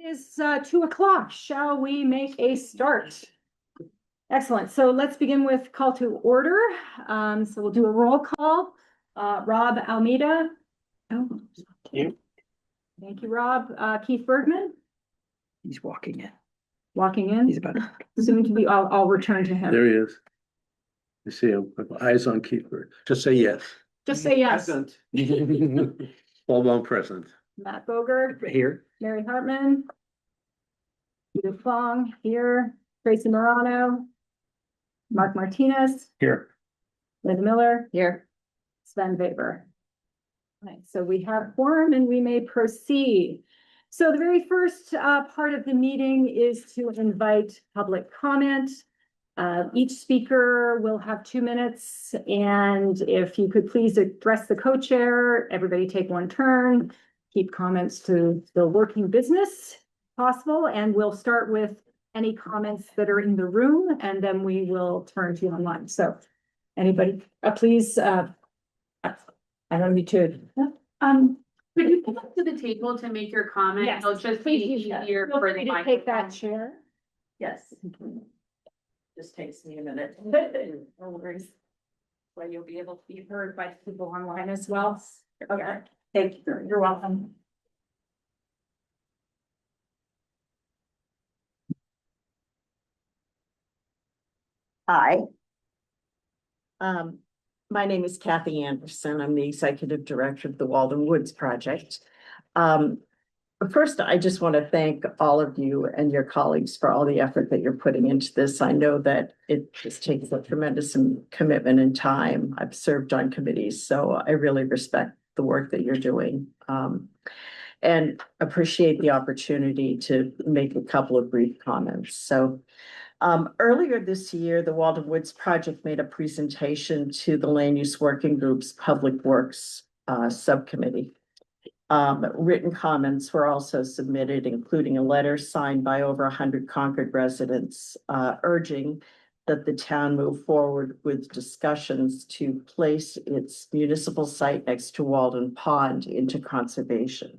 Is 2 o'clock. Shall we make a start? Excellent. So let's begin with call to order. So we'll do a roll call. Rob Almeida. Oh, thank you, Rob. Keith Bergman. He's walking in. Walking in. He's about Soon to be. I'll return to him. There he is. You see him, eyes on Keithburg. Just say yes. Just say yes. All present. Matt Boger. here. Mary Hartman. Peter Fong here. Tracy Morano. Mark Martinez. Here. Linda Miller. Here. Sven Weber. Right, so we have quorum and we may proceed. So the very first part of the meeting is to invite public comment. Each speaker will have 2 minutes, and if you could please address the co-chair, everybody take one turn, keep comments to the working business possible, and we'll start with any comments that are in the room, and then we will turn to online. So anybody, please, I don't need to. Could you come up to the table to make your comment? Yes, It'll just be please, easier feel for free the to take that microphone. chair. Yes. Just takes me a minute. No worries. Well, you'll be able to be heard by people online as well. Okay, thank you. You're welcome. Hi. My name is Kathy Anderson. I'm the Executive Director of the Walden Woods Project. First, I just want to thank all of you and your colleagues for all the effort that you're putting into this. I know that it just takes a tremendous commitment and time. I've served on committees, so I really respect the work that you're doing. And appreciate the opportunity to make a couple of brief comments. So earlier this year, the Walden Woods Project made a presentation to the Land Use Working Group's Public Works Subcommittee. Written comments were also submitted, including a letter signed by over 100 Concord residents urging that the town move forward with discussions to place its municipal site next to Walden Pond into conservation.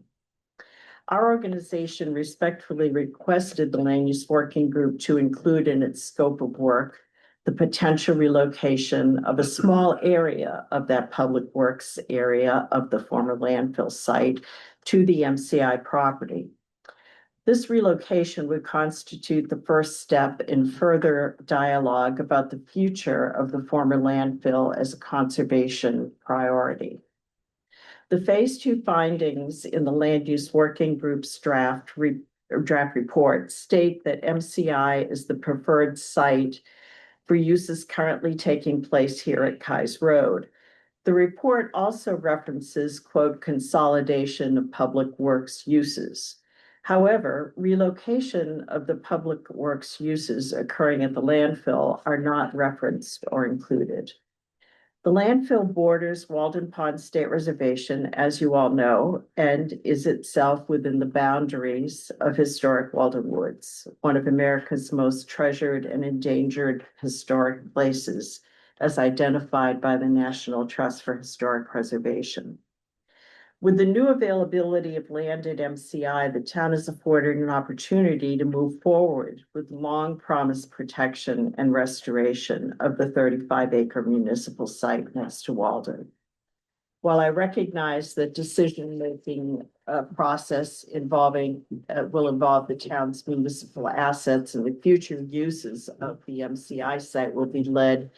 Our organization respectfully requested the Land Use Working Group to include in its scope of work the potential relocation of a small area of that public works area of the former landfill site to the MCI property. This relocation would constitute the first step in further dialogue about the future of the former landfill as a conservation priority. The phase 2 findings in the Land Use Working Group's draft report state that MCI is the preferred site for uses currently taking place here at Keyes Road. The report also references, quote, consolidation of public works uses. However, relocation of the public works uses occurring at the landfill are not referenced or included. The landfill borders Walden Pond State Reservation, as you all know, and is itself within the boundaries of historic Walden Woods, one of America's most treasured and endangered historic places, as identified by the National Trust for Historic Preservation. With the new availability of land at MCI, the town is afforded an opportunity to move forward with long-promised protection and restoration of the 35-acre municipal site next to Walden. While I recognize that decision-making process will involve the town's municipal assets and the future uses of the MCI site will be led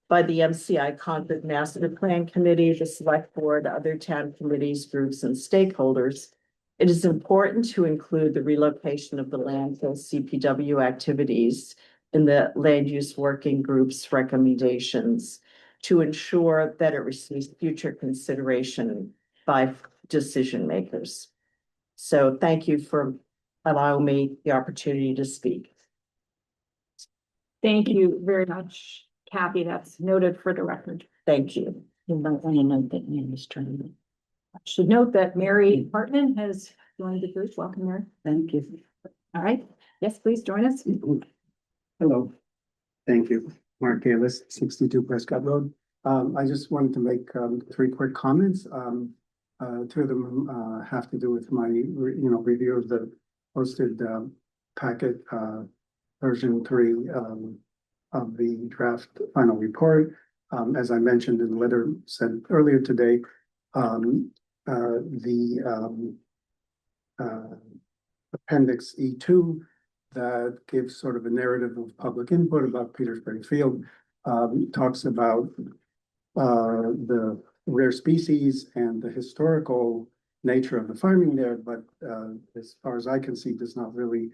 by the MCI Concord Master Plan Committee, the Select Board, other town committees, groups, and stakeholders, it is important to include the relocation of the landfill CPW activities in the Land Use Working Group's recommendations to ensure that it receives future consideration by decision makers. So thank you for allowing me the opportunity to speak. Thank you very much, Kathy. That's noted for the record. Thank you. You might want to note that Andy's trying to. I should note that Mary Hartman has joined the group. Welcome, Mary. Thank you. All right. Yes, please join us. Hello, thank you. Mark Galis, 62 Prescott Road. I just wanted to make 3 quick comments. 2 of them have to do with my review of the posted packet version 3 of the draft final report. As I mentioned in the letter sent earlier today, Appendix E2 that gives sort of a narrative of public input about Petersburg Field talks about the rare species and the historical nature of the farming there, but as far as I can see, does not really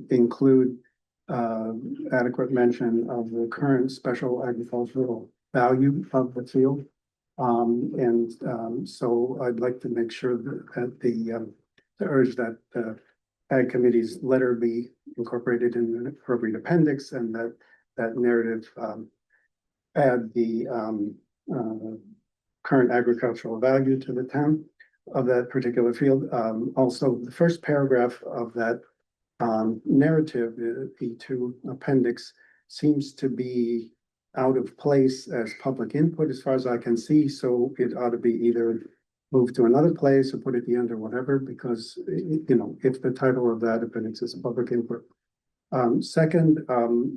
include adequate mention of the current special agricultural value of the field. So I'd like to make sure that to urge that the Ag Committee's letter be incorporated in an appropriate appendix, and that narrative add the current agricultural value to the town of that particular field. Also, the first paragraph of that narrative, the E2 appendix, seems to be out of place as public input as far as I can see, so it ought to be either moved to another place or put at the end or whatever, because if the title of that appendix is public input. Second,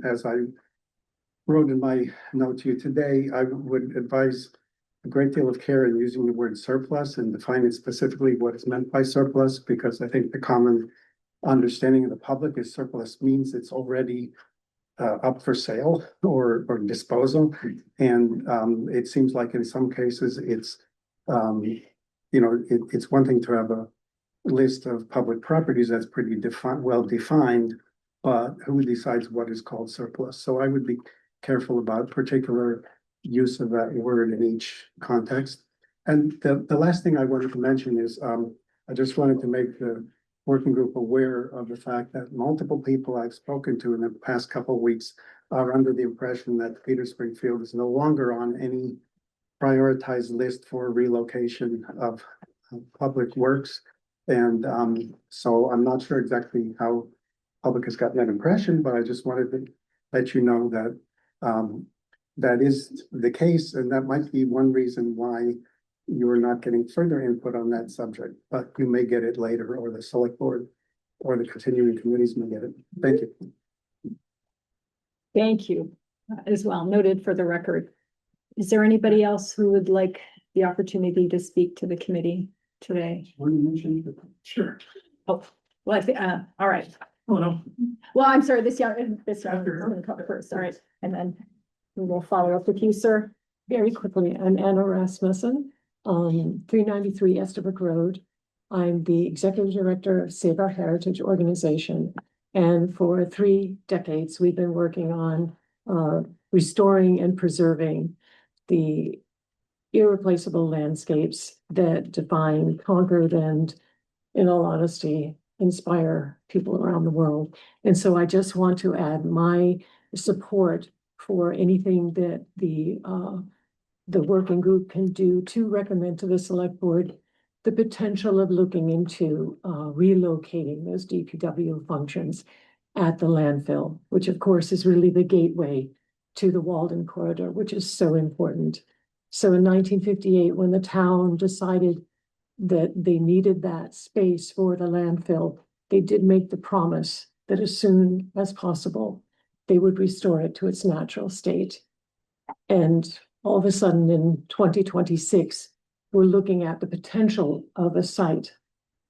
as I wrote in my note to you today, I would advise a great deal of care in using the word surplus and defining specifically what is meant by surplus, because I think the common understanding of the public is surplus means it's already up for sale or disposal. And it seems like in some cases it's it's one thing to have a list of public properties that's pretty well defined, but who decides what is called surplus? So I would be careful about particular use of that word in each context. And the last thing I wanted to mention is I just wanted to make the working group aware of the fact that multiple people I've spoken to in the past couple of weeks are under the impression that Peter Springfield is no longer on any prioritized list for relocation of public works. And so I'm not sure exactly how public has gotten that impression, but I just wanted to let you know that that is the case, and that might be one reason why you're not getting further input on that subject, but you may get it later, or the select board or the continuing committees may get it. Thank you. Thank you, as well noted for the record. Is there anybody else who would like the opportunity to speak to the committee today? Sure. Oh, well, I think, all right. Oh, no. Well, I'm sorry, this young, I'm gonna come first, all right, and then we will follow up with you, sir. Very quickly, I'm Anna Rasmussen, 393 Estabrook Road. I'm the executive director of Save Our Heritage organization. And for 3 decades, we've been working on restoring and preserving the irreplaceable landscapes that define Concord and, in all honesty, inspire people around the world. And so I just want to add my support for anything that the working group can do to recommend to the select board the potential of looking into relocating those DPW functions at the landfill, which of course is really the gateway to the Walden corridor, which is so important. So in 1958, when the town decided that they needed that space for the landfill, they did make the promise that as soon as possible, they would restore it to its natural state. And all of a sudden in 2026, we're looking at the potential of a site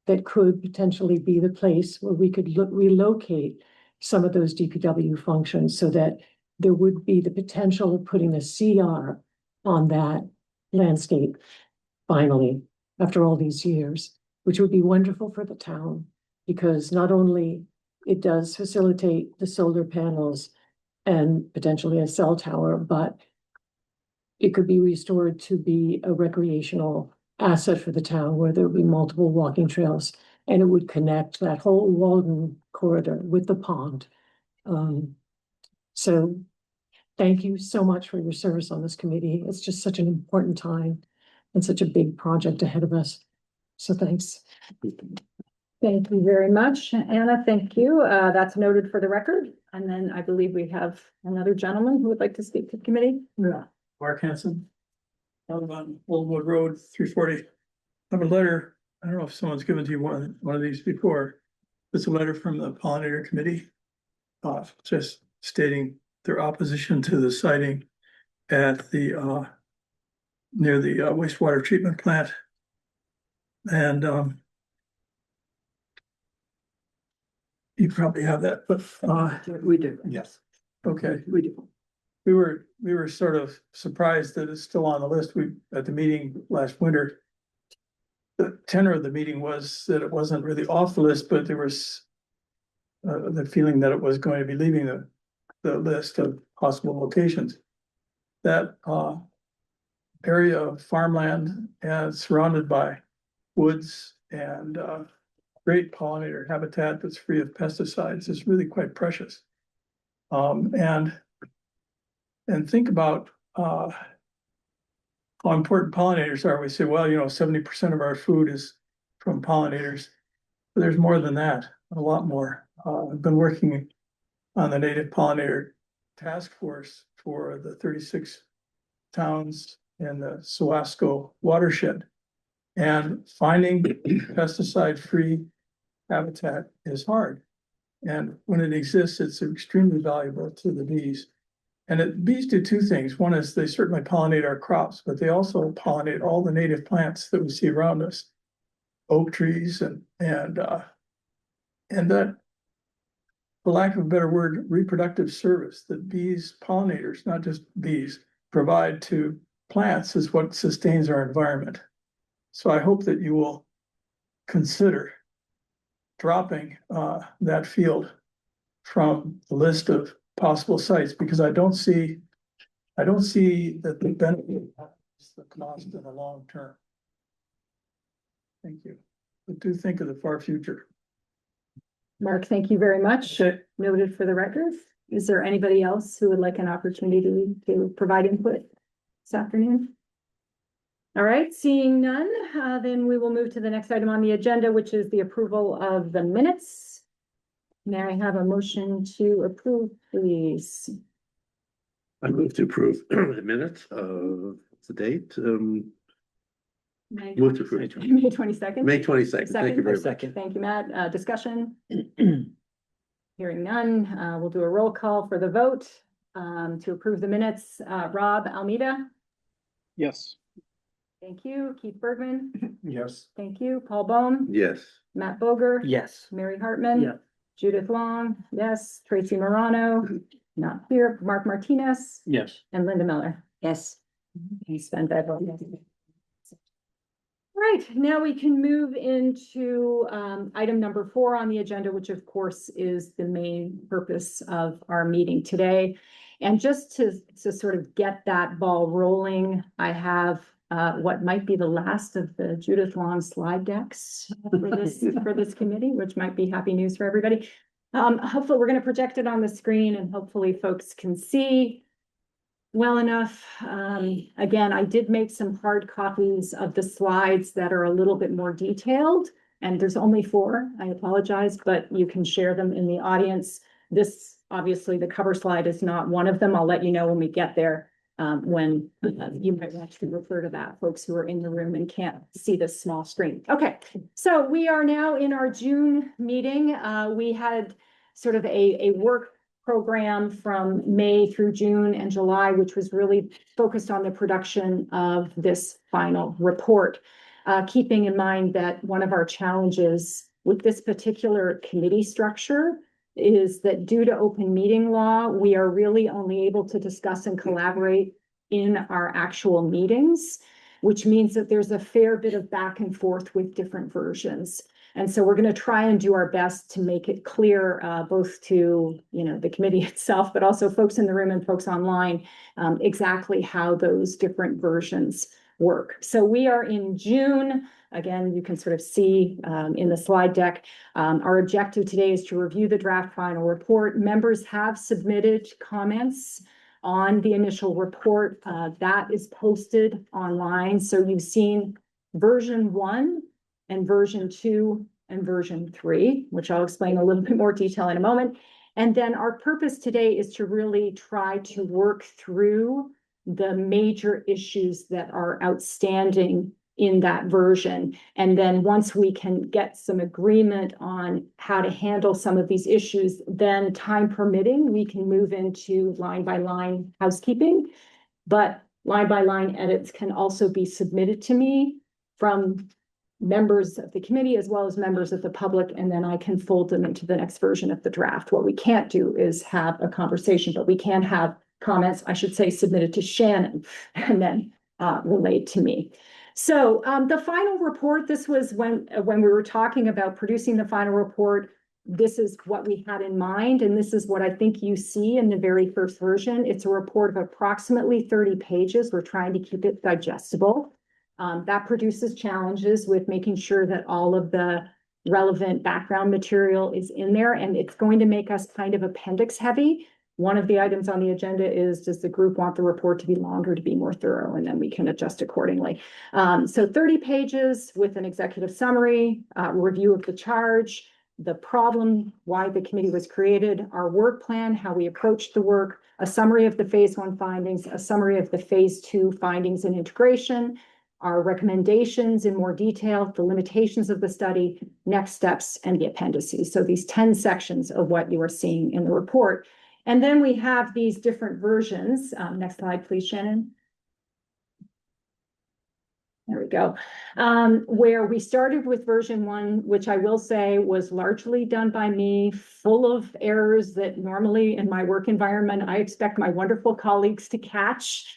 that could potentially be the place where we could relocate some of those DPW functions so that there would be the potential of putting a CR on that landscape finally, after all these years, which would be wonderful for the town, because not only it does facilitate the solar panels and potentially a cell tower, but it could be restored to be a recreational asset for the town where there would be multiple walking trails, and it would connect that whole Walden corridor with the pond. So thank you so much for your service on this committee. It's just such an important time and such a big project ahead of us. So thanks. Thank you very much, Anna. Thank you. That's noted for the record. And then I believe we have another gentleman who would like to speak to the committee. Yeah, Mark Hanson. I live on Oldwood Road, 340. I have a letter. I don't know if someone's given to you one of these before. It's a letter from the pollinator committee. Just stating their opposition to the siting at the, near the wastewater treatment plant. And, you probably have that, but, We do. Yes. okay. We do. We were sort of surprised that it's still on the list. At the meeting last winter. The tenor of the meeting was that it wasn't really off the list, but there was. The feeling that it was going to be leaving the list of possible locations. That, area of farmland and surrounded by woods and, great pollinator habitat that's free of pesticides is really quite precious. And think about how important pollinators are. We say, well, 70% of our food is from pollinators. But there's more than that, a lot more. I've been working on the native pollinator task force for the 36 towns in the Suwasco watershed. And finding pesticide-free habitat is hard. And when it exists, it's extremely valuable to the bees. And bees do two things. One is they certainly pollinate our crops, but they also pollinate all the native plants that we see around us, oak trees and that, for lack of a better word, reproductive service that bees, pollinators, not just bees, provide to plants is what sustains our environment. So I hope that you will consider dropping that field from the list of possible sites, because I don't see that the benefit is the cost in the long term. Thank you. But do think of the far future. Mark, thank you very much. Okay. Noted for the record. Is there anybody else who would like an opportunity to provide input this afternoon? All right, seeing none, then we will move to the next item on the agenda, which is the approval of the minutes. May I have a motion to approve, please? I move to approve the minutes of the date, May move to approve. May 22nd. May 22nd. Thank you very much. Second. Thank you, Matt. Discussion? Hearing none, we'll do a roll call for the vote to approve the minutes. Rob Almeida. Yes. Thank you. Keith Bergman. Yes. Thank you. Paul Bohm. Yes. Matt Boger. Yes. Mary Hartman. Yeah. Judith Long. Yes. Tracy Morano. Not here. Mark Martinez Yes. and Linda Miller. Yes. And Sven Bedwell. Right, now we can move into item number 4 on the agenda, which of course is the main purpose of our meeting today. And just to sort of get that ball rolling, I have what might be the last of the Judith Long slide decks for this committee, which might be happy news for everybody. Hopefully we're going to project it on the screen and hopefully folks can see well enough. Again, I did make some hard copies of the slides that are a little bit more detailed, and there's only 4. I apologize, but you can share them in the audience. This, obviously, the cover slide is not one of them. I'll let you know when we get there, when you might actually refer to that, folks who are in the room and can't see this small screen. Okay, so we are now in our June meeting. We had sort of a work program from May through June and July, which was really focused on the production of this final report. Keeping in mind that one of our challenges with this particular committee structure is that due to open meeting law, we are really only able to discuss and collaborate in our actual meetings, which means that there's a fair bit of back and forth with different versions. And so we're going to try and do our best to make it clear, both to, the committee itself, but also folks in the room and folks online, exactly how those different versions work. So we are in June. Again, you can sort of see in the slide deck. Our objective today is to review the draft final report. Members have submitted comments on the initial report. That is posted online. So you've seen version 1 and version 2 and version 3, which I'll explain a little bit more detail in a moment. And then our purpose today is to really try to work through the major issues that are outstanding in that version. And then once we can get some agreement on how to handle some of these issues, then time permitting, we can move into line by line housekeeping. But line by line edits can also be submitted to me from members of the committee as well as members of the public, and then I can fold them into the next version of the draft. What we can't do is have a conversation, but we can have comments, I should say, submitted to Shannon and then relayed to me. So the final report, this was when we were talking about producing the final report, this is what we had in mind, and this is what I think you see in the very first version. It's a report of approximately 30 pages. We're trying to keep it digestible. That produces challenges with making sure that all of the relevant background material is in there, and it's going to make us kind of appendix heavy. One of the items on the agenda is, does the group want the report to be longer to be more thorough? And then we can adjust accordingly. So 30 pages with an executive summary, review of the charge, the problem, why the committee was created, our work plan, how we approached the work, a summary of the phase 1 findings, a summary of the phase 2 findings and integration, our recommendations in more detail, the limitations of the study, next steps, and the appendices. So these 10 sections of what you are seeing in the report. And then we have these different versions. Next slide, please, Shannon. There we go. Where we started with version 1, which I will say was largely done by me, full of errors that normally in my work environment, I expect my wonderful colleagues to catch.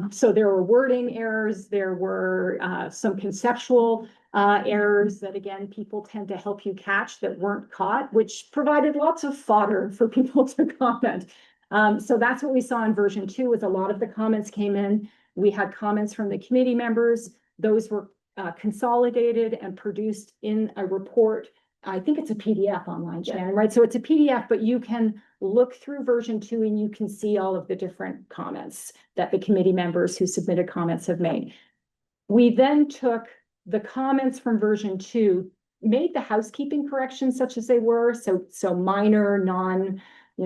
So there were wording errors, there were some conceptual errors that, again, people tend to help you catch that weren't caught, which provided lots of fodder for people to comment. So that's what we saw in version 2, with a lot of the comments came in. We had comments from the committee members. Those were consolidated and produced in a report. I think it's a PDF online, Shannon, right? So it's a PDF, but you can look through version 2 and you can see all of the different comments that the committee members who submitted comments have made. We then took the comments from version 2, made the housekeeping corrections such as they were, so minor,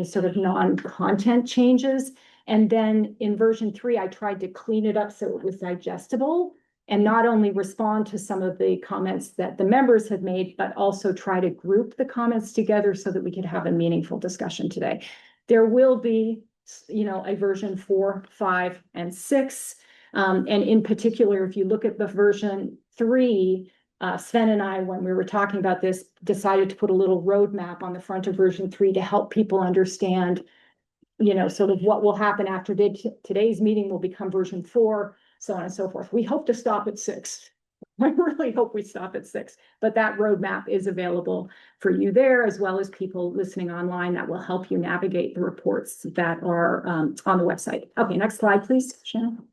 sort of non-content changes. And then in version 3, I tried to clean it up so it was digestible and not only respond to some of the comments that the members had made, but also try to group the comments together so that we could have a meaningful discussion today. There will be, a version 4, 5, and 6. And in particular, if you look at the version 3, Sven and I, when we were talking about this, decided to put a little roadmap on the front of version 3 to help people understand, sort of what will happen after today's meeting will become version 4, so on and so forth. We hope to stop at 6. I really hope we stop at 6, but that roadmap is available for you there, as well as people listening online. That will help you navigate the reports that are on the website. Okay, next slide, please, Shannon.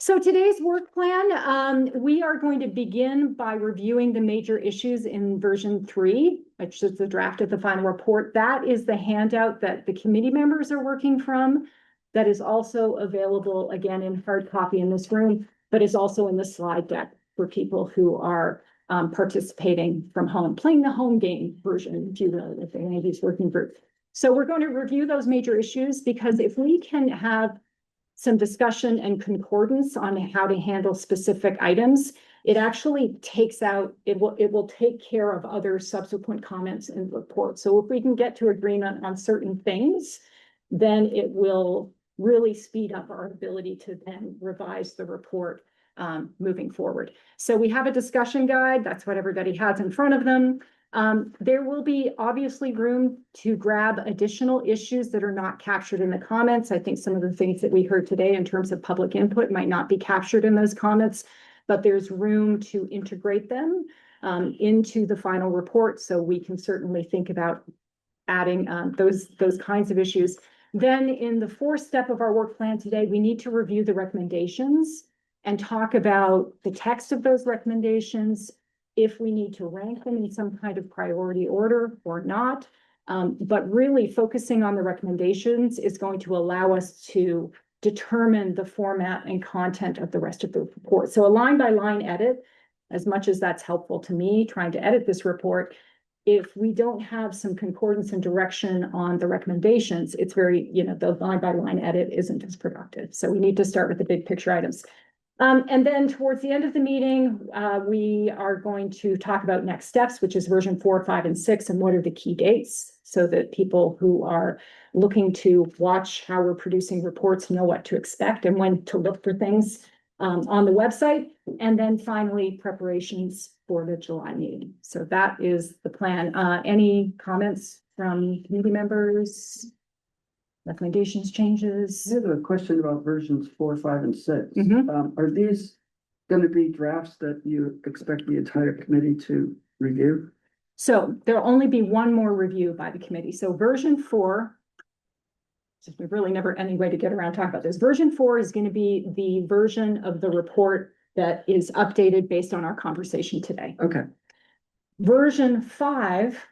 So today's work plan, we are going to begin by reviewing the major issues in version 3, which is the draft of the final report. That is the handout that the committee members are working from. That is also available, again, in hard copy in this room, but is also in the slide deck for people who are participating from home, playing the home game version, if you will, if any of these working groups. So we're going to review those major issues, because if we can have some discussion and concordance on how to handle specific items, it actually takes out, it will take care of other subsequent comments in the report. So if we can get to agreement on certain things, then it will really speed up our ability to then revise the report moving forward. So we have a discussion guide. That's what everybody has in front of them. There will be obviously room to grab additional issues that are not captured in the comments. I think some of the things that we heard today in terms of public input might not be captured in those comments, but there's room to integrate them into the final report. So we can certainly think about adding those kinds of issues. Then in the 4th step of our work plan today, we need to review the recommendations and talk about the text of those recommendations, if we need to rank them in some kind of priority order or not. But really focusing on the recommendations is going to allow us to determine the format and content of the rest of the report. So a line by line edit, as much as that's helpful to me trying to edit this report, if we don't have some concordance and direction on the recommendations, it's very, the line by line edit isn't as productive. So we need to start with the big picture items. And then towards the end of the meeting, we are going to talk about next steps, which is version 4, 5, and 6, and what are the key dates, so that people who are looking to watch how we're producing reports know what to expect and when to look for things on the website. And then finally, preparations for the July meeting. So that is the plan. Any comments from committee members? Recommendations, changes? I have a question about versions 4, 5, and 6. Mhm. Are these gonna be drafts that you expect the entire committee to review? So there'll only be one more review by the committee. So version 4. Just really never any way to get around talking about this. Version 4 is going to be the version of the report that is updated based on our conversation today. Okay, Version 5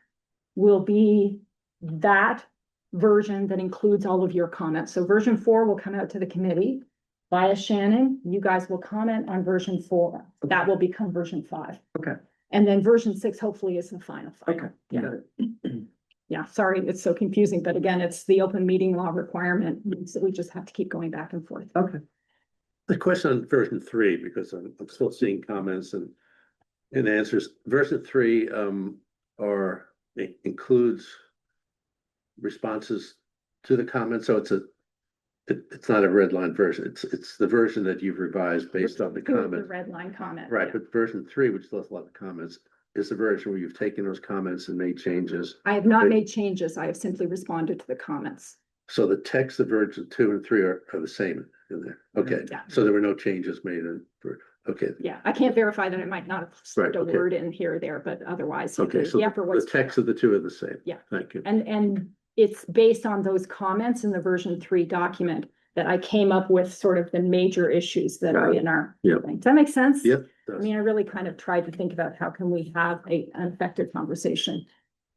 will be that version that includes all of your comments. So version 4 will come out to the committee via Shannon. You guys will comment on version 4. That will become version 5. okay, And then version 6 hopefully is the final. okay. Yeah. Got it. Yeah, sorry, it's so confusing, but again, it's the open meeting law requirement, so we just have to keep going back and forth. Okay, The question on version 3, because I'm still seeing comments and answers. Version 3 includes responses to the comments, so it's not a red line version. It's the version that you've revised based on the The comments. red line comment. Right, yeah. but version 3, which still has a lot of comments, is the version where you've taken those comments and made changes. I have not But- made changes. I have simply responded to the comments. So the text of version 2 and 3 are the same in there. Okay, Yeah. so there were no changes made okay. Yeah, I can't verify that. I might not have slipped a Right, okay. word in here or there, but otherwise. Okay, so effort the was text of the two are the same. Yeah. Thank you. And it's based on those comments in the version 3 document that I came up with sort of the major issues that are Got it. in our. Yeah. thing. Does that make sense? Yep. I mean, I really kind of tried to think about how can we have an effective conversation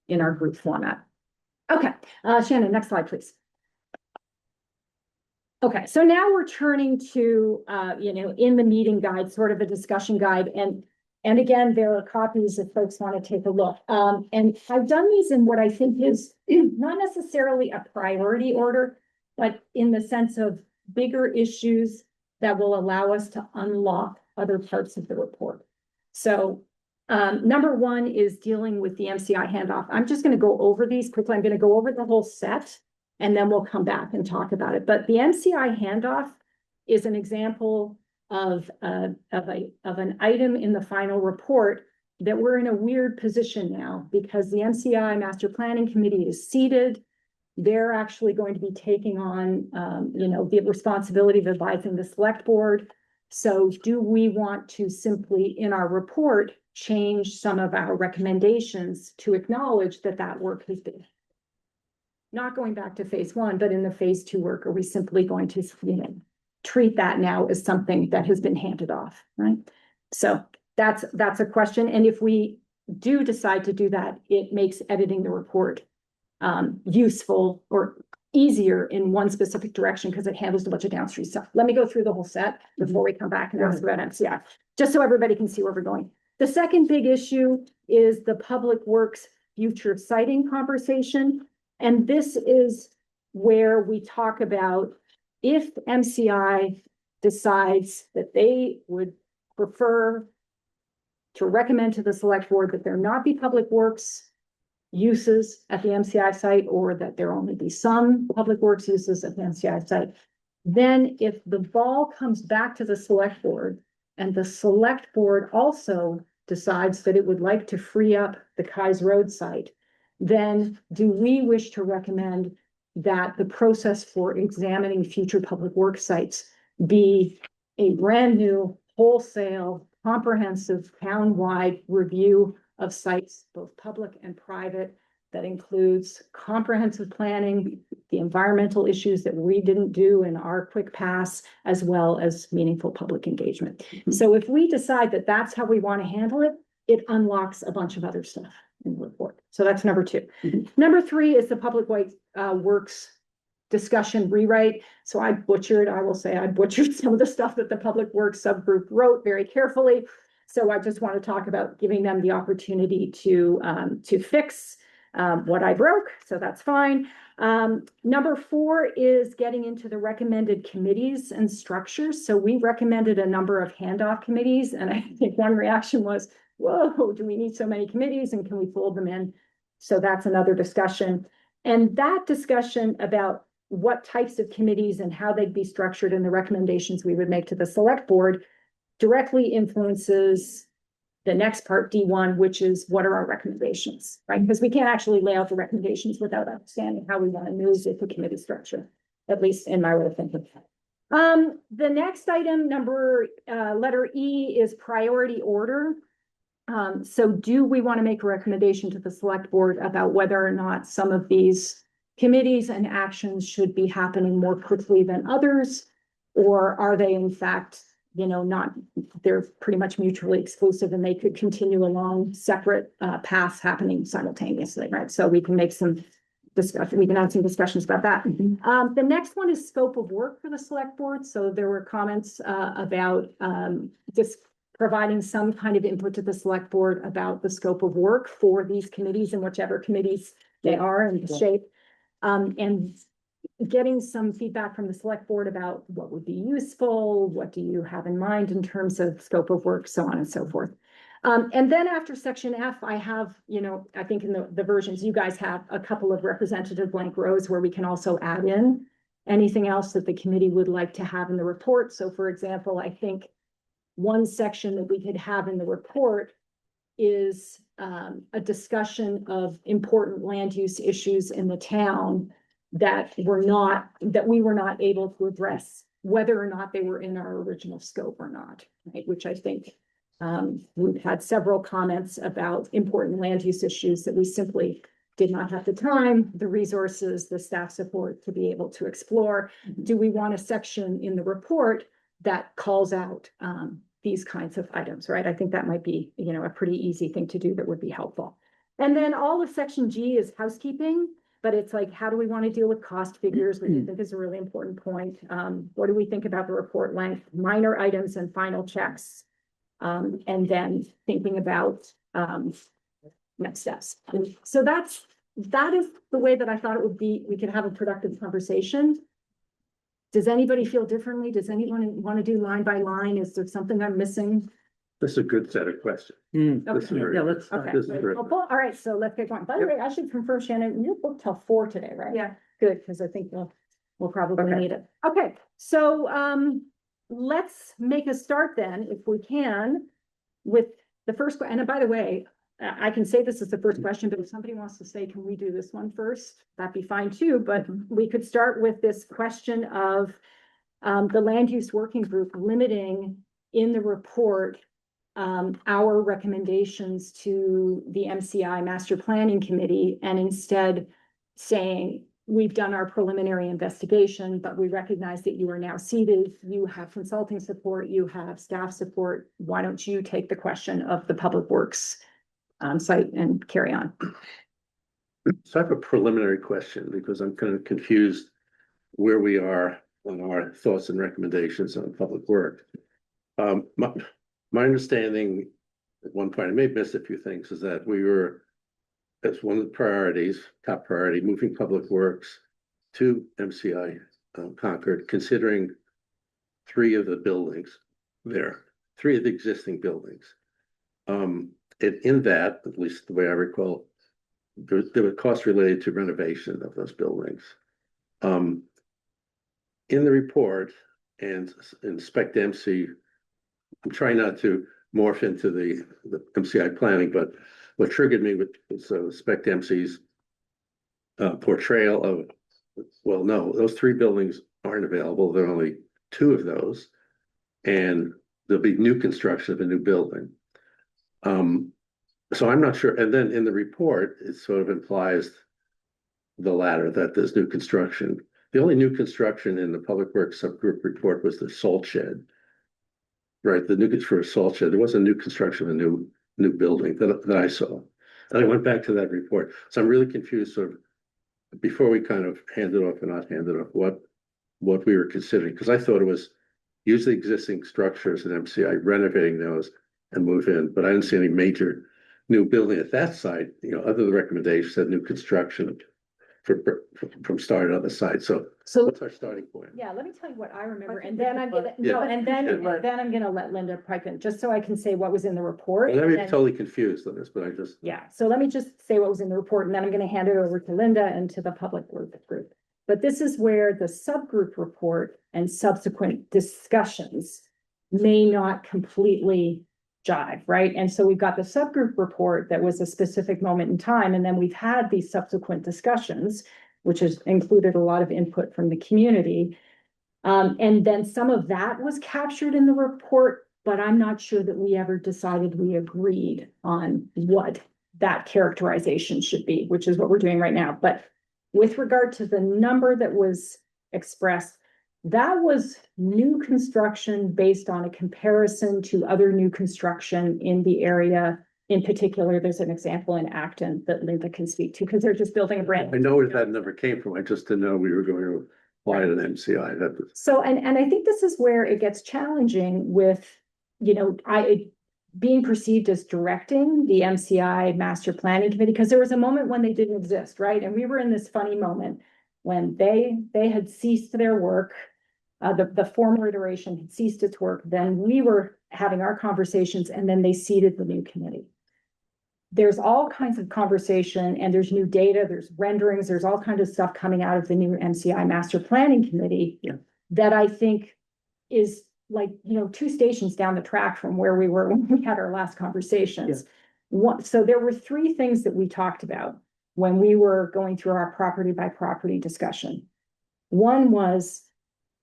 in our group format. Okay, Shannon, next slide, please. Okay, so now we're turning to, in the meeting guide, sort of a discussion guide, and again, there are copies if folks want to take a look. And I've done these in what I think is not necessarily a priority order, but in the sense of bigger issues that will allow us to unlock other parts of the report. So number 1 is dealing with the MCI handoff. I'm just going to go over these quickly. I'm going to go over the whole set and then we'll come back and talk about it. But the MCI handoff is an example of an item in the final report that we're in a weird position now because the MCI Master Planning Committee is seated. They're actually going to be taking on, the responsibility of advising the select board. So do we want to simply, in our report, change some of our recommendations to acknowledge that that work has been not going back to phase 1, but in the phase 2 work, are we simply going to, treat that now as something that has been handed off, right? So that's a question. And if we do decide to do that, it makes editing the report useful or easier in one specific direction because it handles a bunch of downstream stuff. Let me go through the whole set before we come back and ask about MCI, just so everybody can see where we're going. The second big issue is the public works future siting conversation. And this is where we talk about if MCI decides that they would prefer to recommend to the select board that there not be public works uses at the MCI site, or that there only be some public works uses at the MCI site, then if the ball comes back to the select board and the select board also decides that it would like to free up the Kais Road site, then do we wish to recommend that the process for examining future public works sites be a brand new wholesale comprehensive town-wide review of sites, both public and private, that includes comprehensive planning, the environmental issues that we didn't do in our quick pass, as well as meaningful public engagement. So if we decide that that's how we want to handle it, it unlocks a bunch of other stuff in the report. So that's number 2. Number 3 is the public works discussion rewrite. So I will say I butchered some of the stuff that the public works subgroup wrote very carefully. So I just want to talk about giving them the opportunity to fix what I broke, so that's fine. Number 4 is getting into the recommended committees and structures. So we recommended a number of handoff committees, and I think one reaction was, whoa, do we need so many committees and can we fold them in? So that's another discussion. And that discussion about what types of committees and how they'd be structured and the recommendations we would make to the select board directly influences the next part, D1, which is what are our recommendations, right? Because we can't actually lay out the recommendations without understanding how we want to move it to committee structure, at least in my way of thinking. The next item, letter E, is priority order. So do we want to make a recommendation to the select board about whether or not some of these committees and actions should be happening more quickly than others? Or are they in fact, they're pretty much mutually exclusive and they could continue along separate paths happening simultaneously, right? So we can make some discussion, we can have some discussions about that. The next one is scope of work for the select board. So there were comments about just providing some kind of input to the select board about the scope of work for these committees and whichever committees they are and the shape. And getting some feedback from the select board about what would be useful, what do you have in mind in terms of scope of work, so on and so forth. And then after section F, I have, I think in the versions you guys have a couple of representative blank rows where we can also add in anything else that the committee would like to have in the report. So for example, I think one section that we could have in the report is a discussion of important land use issues in the town that we were not able to address, whether or not they were in our original scope or not, right? Which I think we've had several comments about important land use issues that we simply did not have the time, the resources, the staff support to be able to explore. Do we want a section in the report that calls out these kinds of items, right? I think that might be, a pretty easy thing to do that would be helpful. And then all of section G is housekeeping, but it's like, how do we want to deal with cost figures, which I think is a really important point. What do we think about the report length, minor items and final checks? And then thinking about next steps. So that is the way that I thought it would be. We could have a productive conversation. Does anybody feel differently? Does anyone want to do line by line? Is there something I'm missing? This is a good set of questions. This is very- Yeah, let's. Okay. This is very- All right, so let's get going. By the way, I should confirm, Shannon, you're booked till 4 today, right? Yeah. Good, because I think we'll probably Okay. need it. Okay, so let's make a start then, if we can, with the first, and by the way, I can say this is the first question, but if somebody wants to say, can we do this one first? That'd be fine too, but we could start with this question of the land use working group limiting in the report our recommendations to the MCI Master Planning Committee and instead saying, we've done our preliminary investigation, but we recognize that you are now seated, you have consulting support, you have staff support. Why don't you take the question of the Public Works site and carry on? So I have a preliminary question because I'm kind of confused where we are on our thoughts and recommendations on public work. My understanding at one point, I may have missed a few things, is that we were, as one of the priorities, top priority, moving public works to MCI Concord, considering 3 of the buildings there, 3 of the existing buildings. In that, at least the way I recall, there were costs related to renovation of those buildings. In the report and in Spec MC, I'm trying not to morph into the MCI planning, but what triggered me was Spec MC's portrayal of, well, no, those 3 buildings aren't available. There are only 2 of those, and there'll be new construction of a new building. So I'm not sure. And then in the report, it sort of implies the latter, that there's new construction. The only new construction in the Public Works subgroup report was the salt shed. Right, the new construction for a salt shed. There wasn't new construction of a new building that I saw. And I went back to that report. So I'm really confused sort of before we kind of hand it off and not hand it off, what we were considering. Because I thought it was use the existing structures in MCI, renovating those and move in, but I didn't see any major new building at that site, you know, other recommendations said new construction from starting on the site. So So, what's our starting point? yeah, let me tell you what I remember, I and think then we I'm should gonna, let- no, Yeah. and Yeah. then I'm gonna let Linda pipe in, just so I can say what was in the report. I may and be then- totally confused on this, but I just, Yeah, so let me just say what was in the report, and then I'm gonna hand it over to Linda and to the public work group. But this is where the subgroup report and subsequent discussions may not completely jive, right? And so we've got the subgroup report that was a specific moment in time, and then we've had these subsequent discussions, which has included a lot of input from the community. And then some of that was captured in the report, but I'm not sure that we ever decided we agreed on what that characterization should be, which is what we're doing right now. But with regard to the number that was expressed, that was new construction based on a comparison to other new construction in the area. In particular, there's an example in Acton that Linda can speak to, because they're just building a brand. I know where that number came from. I just didn't know we were going to apply it an MCI. That was, So, and I think this is where it gets challenging with, you know, being perceived as directing the MCI Master Planning Committee, because there was a moment when they didn't exist, right? And we were in this funny moment when they had ceased their work. The former iteration had ceased its work, then we were having our conversations, and then they seated the new committee. There's all kinds of conversation, and there's new data, there's renderings, there's all kinds of stuff coming out of the new MCI Master Planning Committee. Yeah. That I think is like, you know, 2 stations down the track from where we were when we had our last conversations. So there were 3 things that we talked about when we were going through our property by property discussion. One was,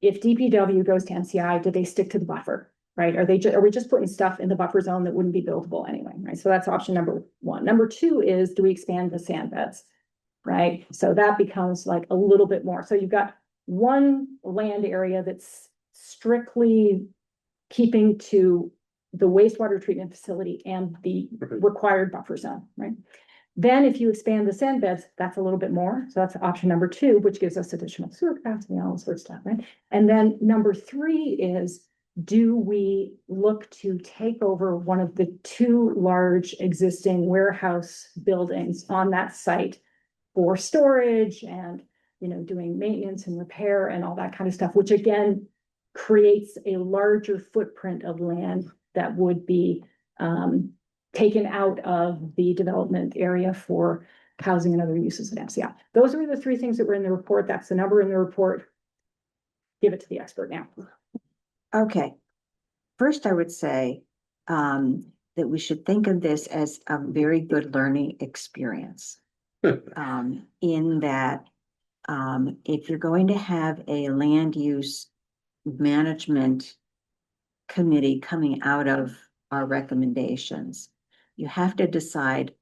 if DPW goes to MCI, do they stick to the buffer? Right? Are we just putting stuff in the buffer zone that wouldn't be buildable anyway? Right? So that's option number 1. Number 2 is, do we expand the sand beds? Right? So that becomes like a little bit more. So you've got one land area that's strictly keeping to the wastewater treatment facility and the Right. required buffer zone, right? Then if you expand the sand beds, that's a little bit more. So that's option number 2, which gives us additional sewer capacity, all this sort of stuff, right? And then number 3 is, do we look to take over one of the 2 large existing warehouse buildings on that site for storage and, you know, doing maintenance and repair and all that kind of stuff, which again creates a larger footprint of land that would be taken out of the development area for housing and other uses at MCI. Those were the 3 things that were in the report. That's the number in the report. Give it to the expert now. Okay. First, I would say that we should think of this as a very good learning experience. In that, if you're going to have a land use management committee coming out of our recommendations, you have to decide,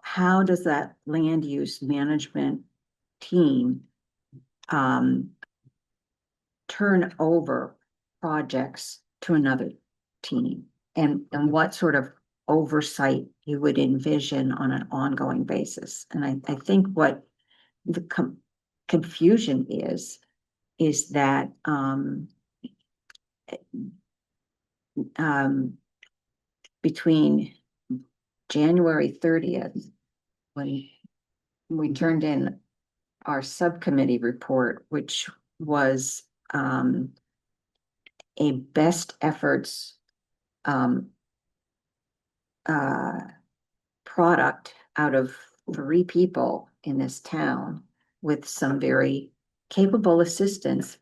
how does that land use management team turn over projects to another team, and what sort of oversight you would envision on an ongoing basis. And I think what the confusion is that between January 30th, when we turned in our subcommittee report, which was a best efforts product out of 3 people in this town, with some very capable assistance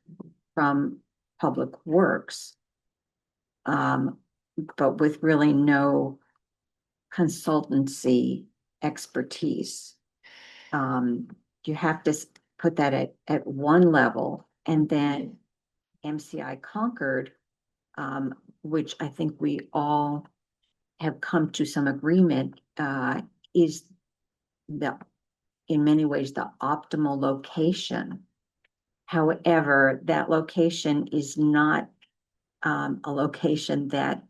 from Public Works, but with really no consultancy expertise. You have to put that at one level, and then MCI Concord, which I think we all have come to some agreement, is in many ways the optimal location. However, that location is not a location that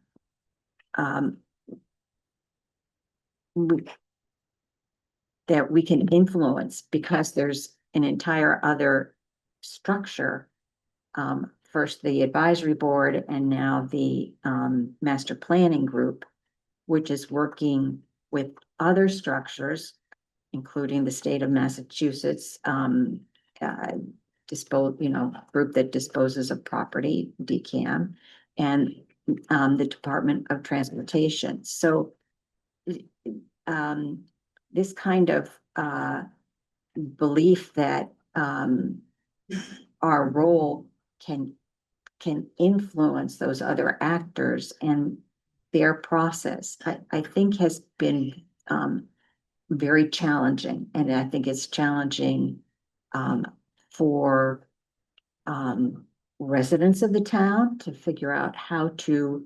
we can influence, because there's an entire other structure. First the advisory board, and now the master planning group, which is working with other structures, including the state of Massachusetts, group that disposes of property, DCAM, and the Department of Transportation. So this kind of belief that our role can influence those other actors and their process, I think has been very challenging. And I think it's challenging for residents of the town to figure out how to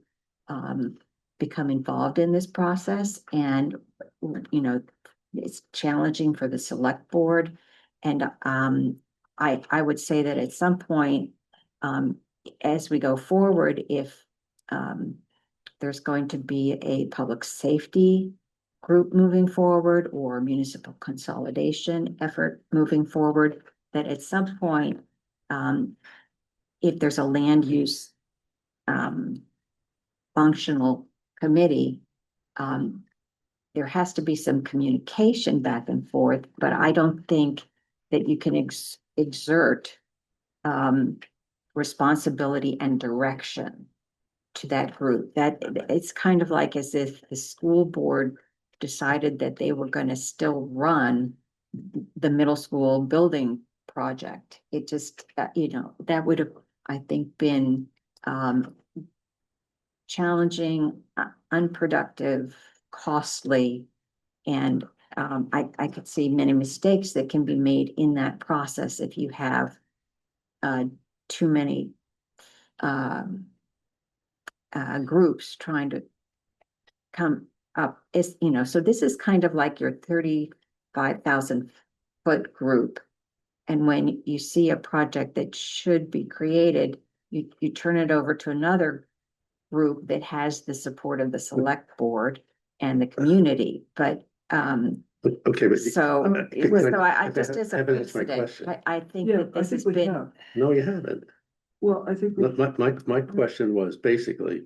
become involved in this process. And, it's challenging for the select board. And I would say that at some point, as we go forward, if there's going to be a public safety group moving forward or municipal consolidation effort moving forward, that at some point, if there's a land use functional committee, there has to be some communication back and forth, but I don't think that you can exert responsibility and direction to that group. That it's kind of like as if the school board decided that they were going to still run the middle school building project. It just, that would have, I think, been challenging, unproductive, costly, and I could see many mistakes that can be made in that process if you have too many groups trying to come up. So this is kind of like your 35,000 foot group. And when you see a project that should be created, you turn it over to another group that has the support of the select board and the community. But okay, but. I just as a haven't answered my precedent, question. I think Yeah, that I this think has we been. have. No, you haven't. Well, I think. My question was basically,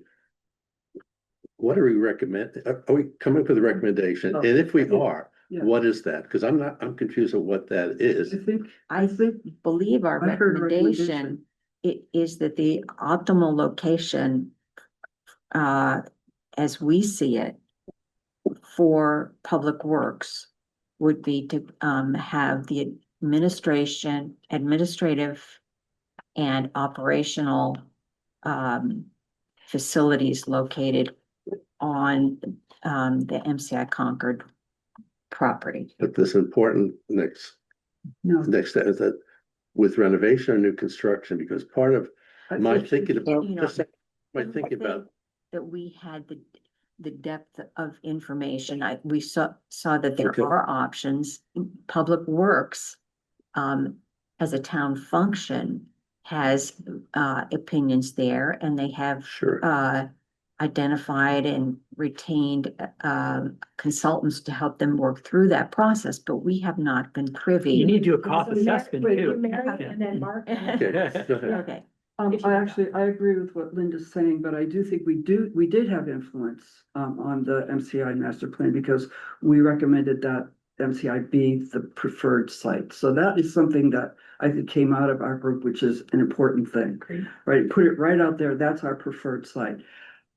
what are we are we coming up with a recommendation? No. And if we are, Yeah. what is that? Because I'm confused on what that is. I think, Believe our I heard a recommendation is that the optimal location, as we see it, for public works would be to have the administrative and operational facilities located on the MCI Concord property. But this important next no. step is that with renovation or new construction, because part of I my think- thinking about, You know, just my I thinking about, think that we had the depth of information. We saw that there Okay. are options. Public Works, as a town function, has opinions there, and they have sure, identified and retained consultants to help them work through that process, but we have not been privy. You need to do a cost assessment Wait, too. Mary, and then Mark. okay, go ahead. Okay. I agree with what Linda's saying, but I do think we did have influence on the MCI master plan because we recommended that MCI be the preferred site. So that is something that I think came out of our group, which is an important thing, right? Put it right out there. That's our preferred site.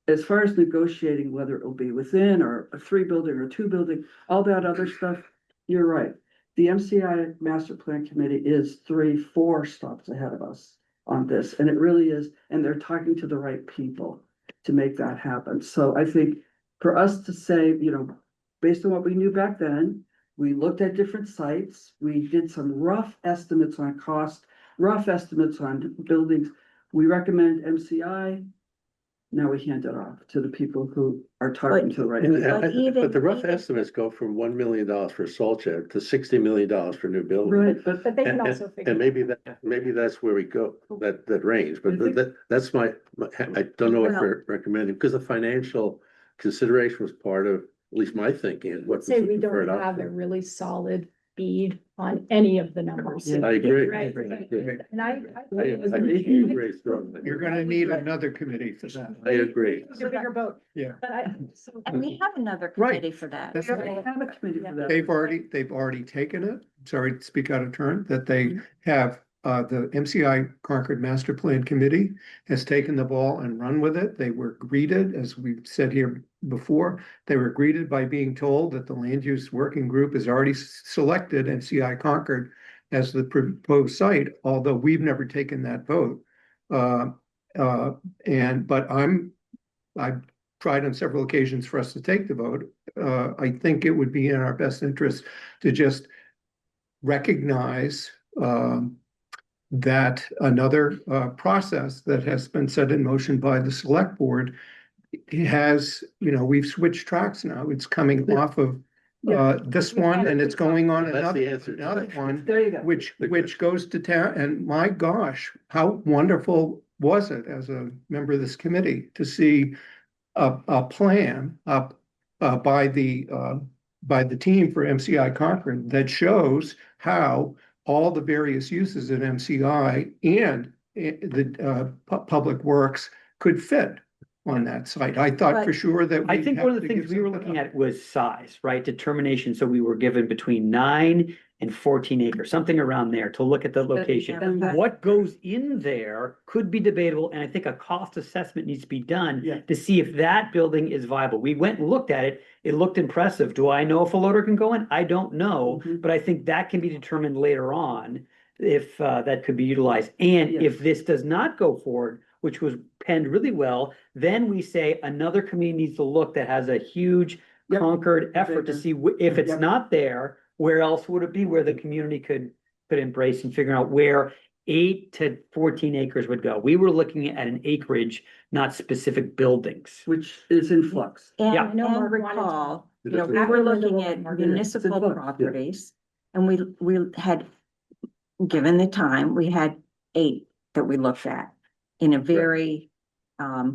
As far as negotiating whether it will be within or a 3 building or 2 building, all that other stuff, you're right. The MCI master plan committee is 3-4 stops ahead of us on this, and it really is, and they're talking to the right people to make that happen. So I think for us to say, based on what we knew back then, we looked at different sites, we did some rough estimates on cost, rough estimates on buildings. We recommend MCI. Now we hand it off to the people who are talking to the right people. But the rough estimates go from $1 million for a salt shed to $60 million for new building. Right, but But they can And- also figure. And maybe that's where we go, that range, but I think- that's I don't know what we're recommending, because the financial consideration was part of, at least my thinking, and what was Say the we preferred don't have a option. really solid speed on any of the numbers. Yeah. I agree. Right. And I agree strongly. You're gonna need another committee for that. I agree. It's a bigger boat. Yeah. But I, And we have another Right. committee for that. That's We have a committee for that. They've already taken it, sorry to speak out of turn, that they have, the MCI Concord Master Plan Committee has taken the ball and run with it. They were greeted, as we've said here before, they were greeted by being told that the Land Use Working Group has already selected MCI Concord as the proposed site, although we've never taken that vote. But I've tried on several occasions for us to take the vote. I think it would be in our best interest to just recognize that another process that has been set in motion by the select board has, we've switched tracks now. It's coming off of this one and it's going on That's the another answer. one, There you go. which goes to town. And my gosh, how wonderful was it as a member of this committee to see a plan by the team for MCI Concord that shows how all the various uses at MCI and the public works could fit on that site. I thought for sure that. I we'd think have one of the to things give we were something looking up. at was size, right? Determination. So we were given between 9 and 14 acres, something around there to look at the location. Okay. What goes in there could be debatable, and I think a cost assessment needs to be done Yeah. to see if that building is viable. We went and looked at it. It looked impressive. Do I know if a loader can go in? I don't know, Mhm. but I think that can be determined later on if that could be utilized. And Yes. if this does not go forward, which was penned really well, then we say another committee needs to look that has a huge Yep. conquered effort to see if it's Yep. not there, where else would it be, where the community could embrace and figure out where 8 to 14 acres would go. We were looking at an acreage, not specific buildings. Which is in flux. Yeah. And, No, and Margaret wanted to- recall, It we is. were looking at Margaret. municipal It's a vote, properties. And we had, given the time, we had 8 that we looked at in a very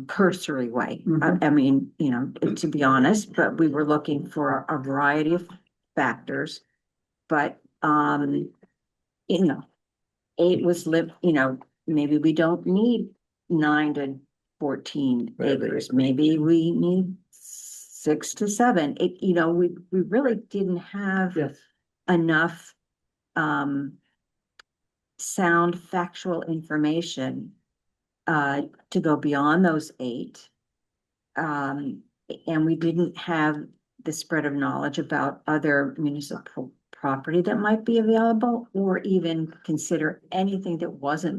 cursory way. I mean, to be honest, but we were looking for a variety of factors. But, 8 was maybe we don't need 9 to 14 Right, acres. Maybe we need 6 to 7. We really didn't have Yes. enough sound factual information to go beyond those 8. And we didn't have the spread of knowledge about other municipal property that might be available, or even consider anything that wasn't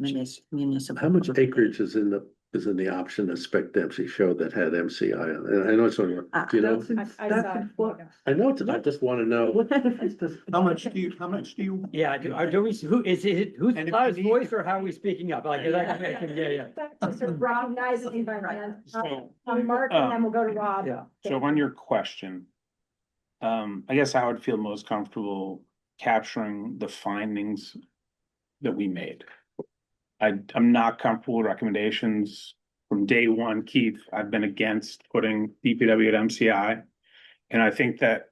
municipal. How much property. acreage is in the option that Spec Dempsey showed that had MCI on it? And I know it's only, do you know? That's in, I that's saw in flux. I know, I just want to know. What difference does? How much do you? Yeah, do we, who, is it, who's And if loudest you need- voice or how are we speaking up? Like, yeah. Just sort of recognizing by hand. So, Mark, and then we'll go to Rob. Yeah. so on your question, I guess I would feel most comfortable capturing the findings that we made. I'm not comfortable with recommendations. From day one, Keith, I've been against putting DPW at MCI. And I think that,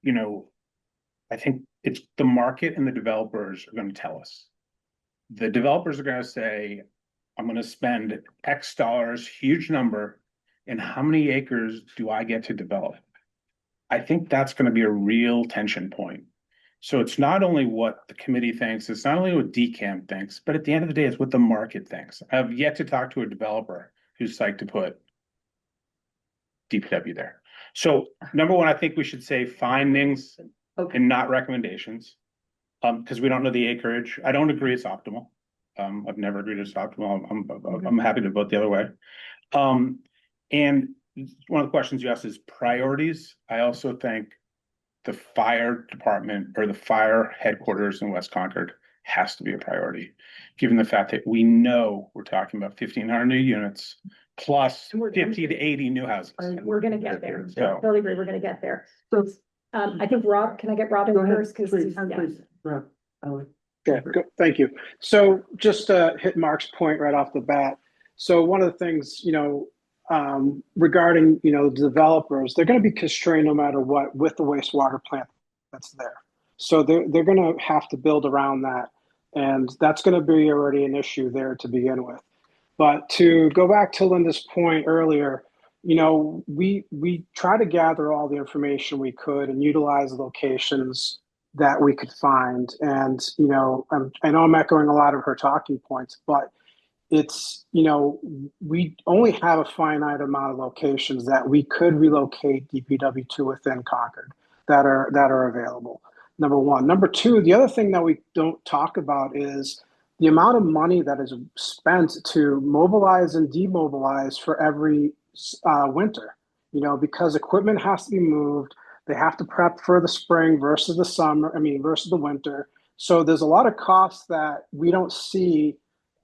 I think it's the market and the developers are gonna tell us. The developers are gonna say, I'm gonna spend X dollars, huge number, and how many acres do I get to develop? I think that's gonna be a real tension point. So it's not only what the committee thinks, it's not only what DCAM thinks, but at the end of the day, it's what the market thinks. I've yet to talk to a developer who's psyched to put DPW there. So number one, I think we should say findings Okay. and not recommendations. Because we don't know the acreage. I don't agree it's optimal. I've never agreed it's optimal. I'm happy to vote the other way. And one of the questions you asked is priorities. I also think the fire department or the fire headquarters in West Concord has to be a priority, given the fact that we know we're talking about 1,500 new units plus And we're- 50 to 80 new houses. We're gonna get there. So- Totally agree, we're gonna get there. So, I think Rob, can I get Rob in go ahead, first? Cause please, yeah. please, Rob, Ally. Okay, thank you. So just to hit Mark's point right off the bat. So one of the things, regarding, the developers, they're going to be constrained no matter what with the wastewater plant that's there. So they're gonna have to build around that. And that's gonna be already an issue there to begin with. But to go back to Linda's point earlier, you know, we try to gather all the information we could and utilize locations that we could find. And, you know, I know I'm echoing a lot of her talking points, but it's, you know, we only have a finite amount of locations that we could relocate DPW to within Concord that are available. Number one. Number two, the other thing that we don't talk about is the amount of money that is spent to mobilize and demobilize for every winter, you know, because equipment has to be moved. They have to prep for the spring versus the summer, versus the winter. So there's a lot of costs that we don't see,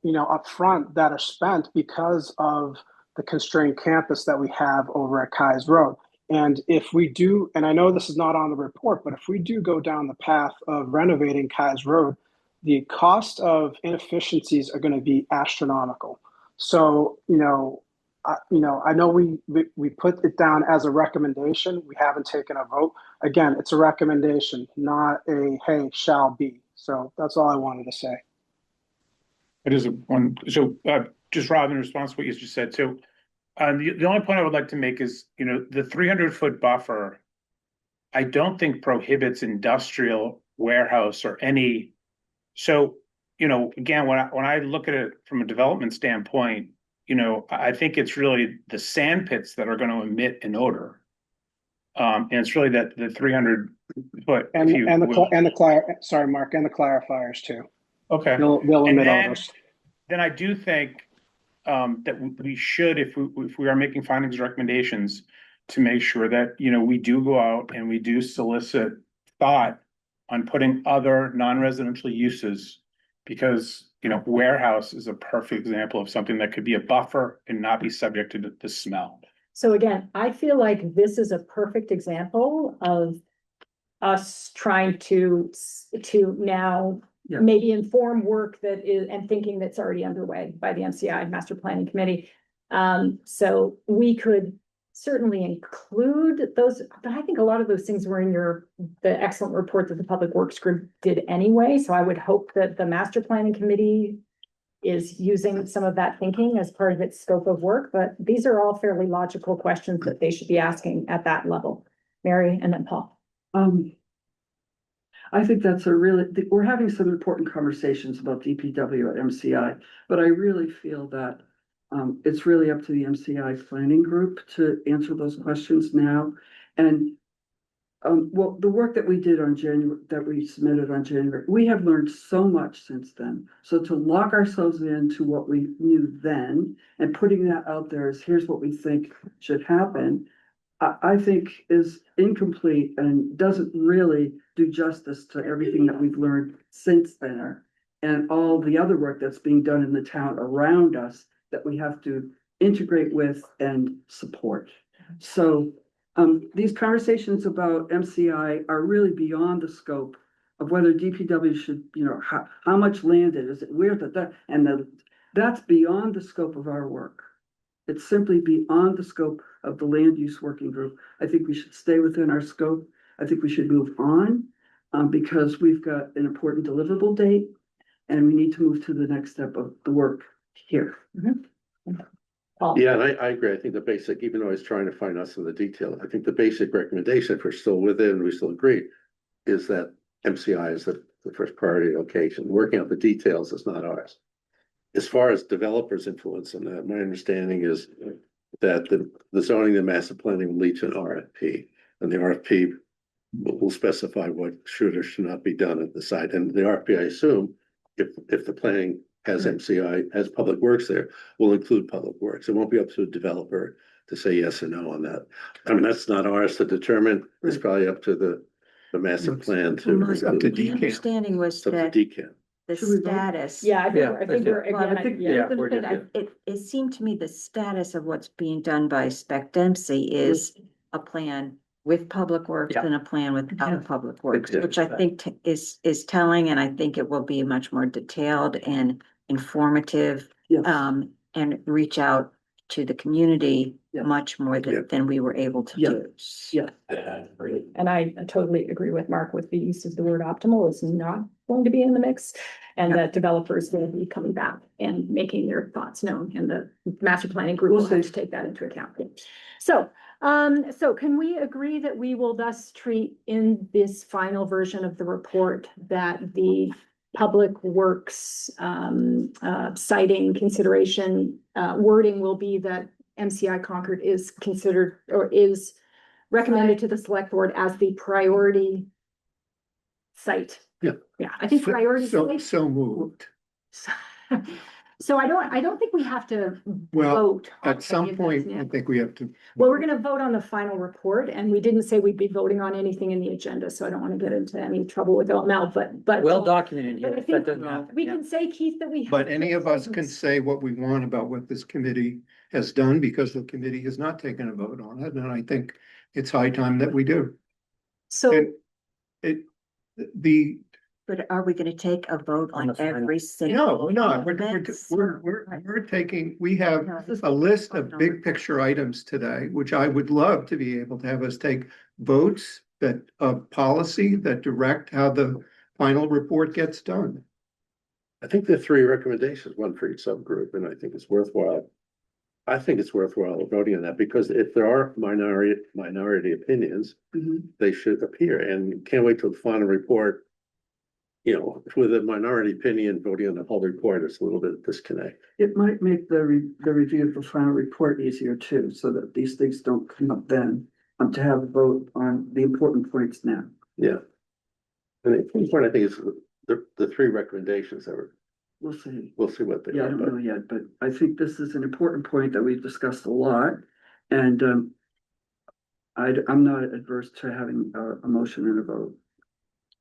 you know, up front that are spent because of the constrained campus that we have over at Keyes Road. And if we do, and I know this is not on the report, but if we do go down the path of renovating Keyes Road, the cost of inefficiencies are going to be astronomical. So, you know, I know we put it down as a recommendation. We haven't taken a vote. Again, it's a recommendation, not a hey, shall be. So that's all I wanted to say. It is just Rob, in response to what you just said, so the only point I would like to make is, you know, the 300-foot buffer, I don't think prohibits industrial warehouse or any. So, you know, again, when I look at it from a development standpoint, you know, I think it's really the sand pits that are going to emit an odor, and it's really that the 300-foot and the clarifiers too. Okay. They'll emit odors. Then I do think that we should, if we are making findings and recommendations, to make sure that, you know, we do go out and we do solicit thought on putting other non-residential uses, because, you know, warehouse is a perfect example of something that could be a buffer and not be subject to the smell. So again, I feel like this is a perfect example of us trying to now Yeah. maybe inform work that is, and thinking that's already underway by the MCI Master Planning Committee. So we could certainly include those, but I think a lot of those things were in the excellent report that the Public Works Group did anyway. So I would hope that the Master Planning Committee is using some of that thinking as part of its scope of work, but these are all fairly logical questions that they should be asking at that level. Mary and then Paul. I think that's we're having some important conversations about DPW at MCI, but I really feel that it's really up to the MCI planning group to answer those questions now. And well, the work that we did that we submitted on January, we have learned so much since then. So to lock ourselves into what we knew then and putting that out there as here's what we think should happen, I think is incomplete and doesn't really do justice to everything that we've learned since then and all the other work that's being done in the town around us that we have to integrate with and support. So these conversations about MCI are really beyond the scope of whether DPW should, you know, how much land it is, where that's beyond the scope of our work. It's simply beyond the scope of the land use working group. I think we should stay within our scope. I think we should move on because we've got an important deliverable date and we need to move to the next step of the work here. Yeah, and I agree. I think the basic, even though I was trying to find out some of the detail, I think the basic recommendation, if we're still within, we still agree, is that MCI is the first priority location. Working out the details is not ours. As far as developers' influence on that, my understanding is that the zoning and master planning will lead to an RFP, and the RFP will specify what should or should not be done at the site. And the RFP, I assume, if the planning has MCI, has Public Works there, will include Public Works. It won't be up to a developer to say yes or no on that. I mean, that's not ours to determine. It's probably up to the master plan to. The understanding was that the status. Yeah, I think we're, again, It seemed to me the status of what's being done by Spec Dempsey is a plan with Public Works and a plan without Public Works, which I think is telling, and I think it will be much more detailed and informative, and reach out to the community Yeah. much more Yeah. than we were able to Yeah. do. Yeah. And I totally agree with Mark with the use of the word optimal is not going to be in the mix. And Yeah. that developers will be coming back and making their thoughts known, and the master planning group We'll will have see. to take that into account. So, so can we agree that we will thus treat in this final version of the report that the public works, citing consideration, wording will be that MCI Concord is considered or is recommended to the select board as the priority site? Yeah. Yeah, I think priority site. So moved. So I don't think we have to Well, vote. on at some any of point, this I now. think we have to. Well, we're gonna vote on the final report, and we didn't say we'd be voting on anything in the agenda, so I don't wanna get into any trouble with Mel, but. Well documented But I here, if think that doesn't happen. we yeah. can say, Keith, that we. But have any of us can consensus. say what we want about what this committee has done because the committee has not taken a vote on it, and I think it's high time that we do. So, And the, But are we gonna take a vote On on the final. every single? no, we're not, ordinance? we're taking, we have a list of big picture items today, which I would love to be able to have us take votes that, of policy that direct how the final report gets done. I think there are three recommendations, one for each subgroup, and I think it's worthwhile. I think it's worthwhile voting on that, because if there are minority opinions, Mhm. they should appear, and can't wait till the final report. You know, with a minority opinion, voting on the whole report is a little bit disconnect. It might make the review of the final report easier too, so that these things don't come up then. To have a vote on the important points now. Yeah. And the important part, I think, is the three recommendations that were, We'll see. we'll see what they Yeah, I are, don't but know yet, but I think this is an important point that we've discussed a lot. And I'm not adverse to having a motion and a vote.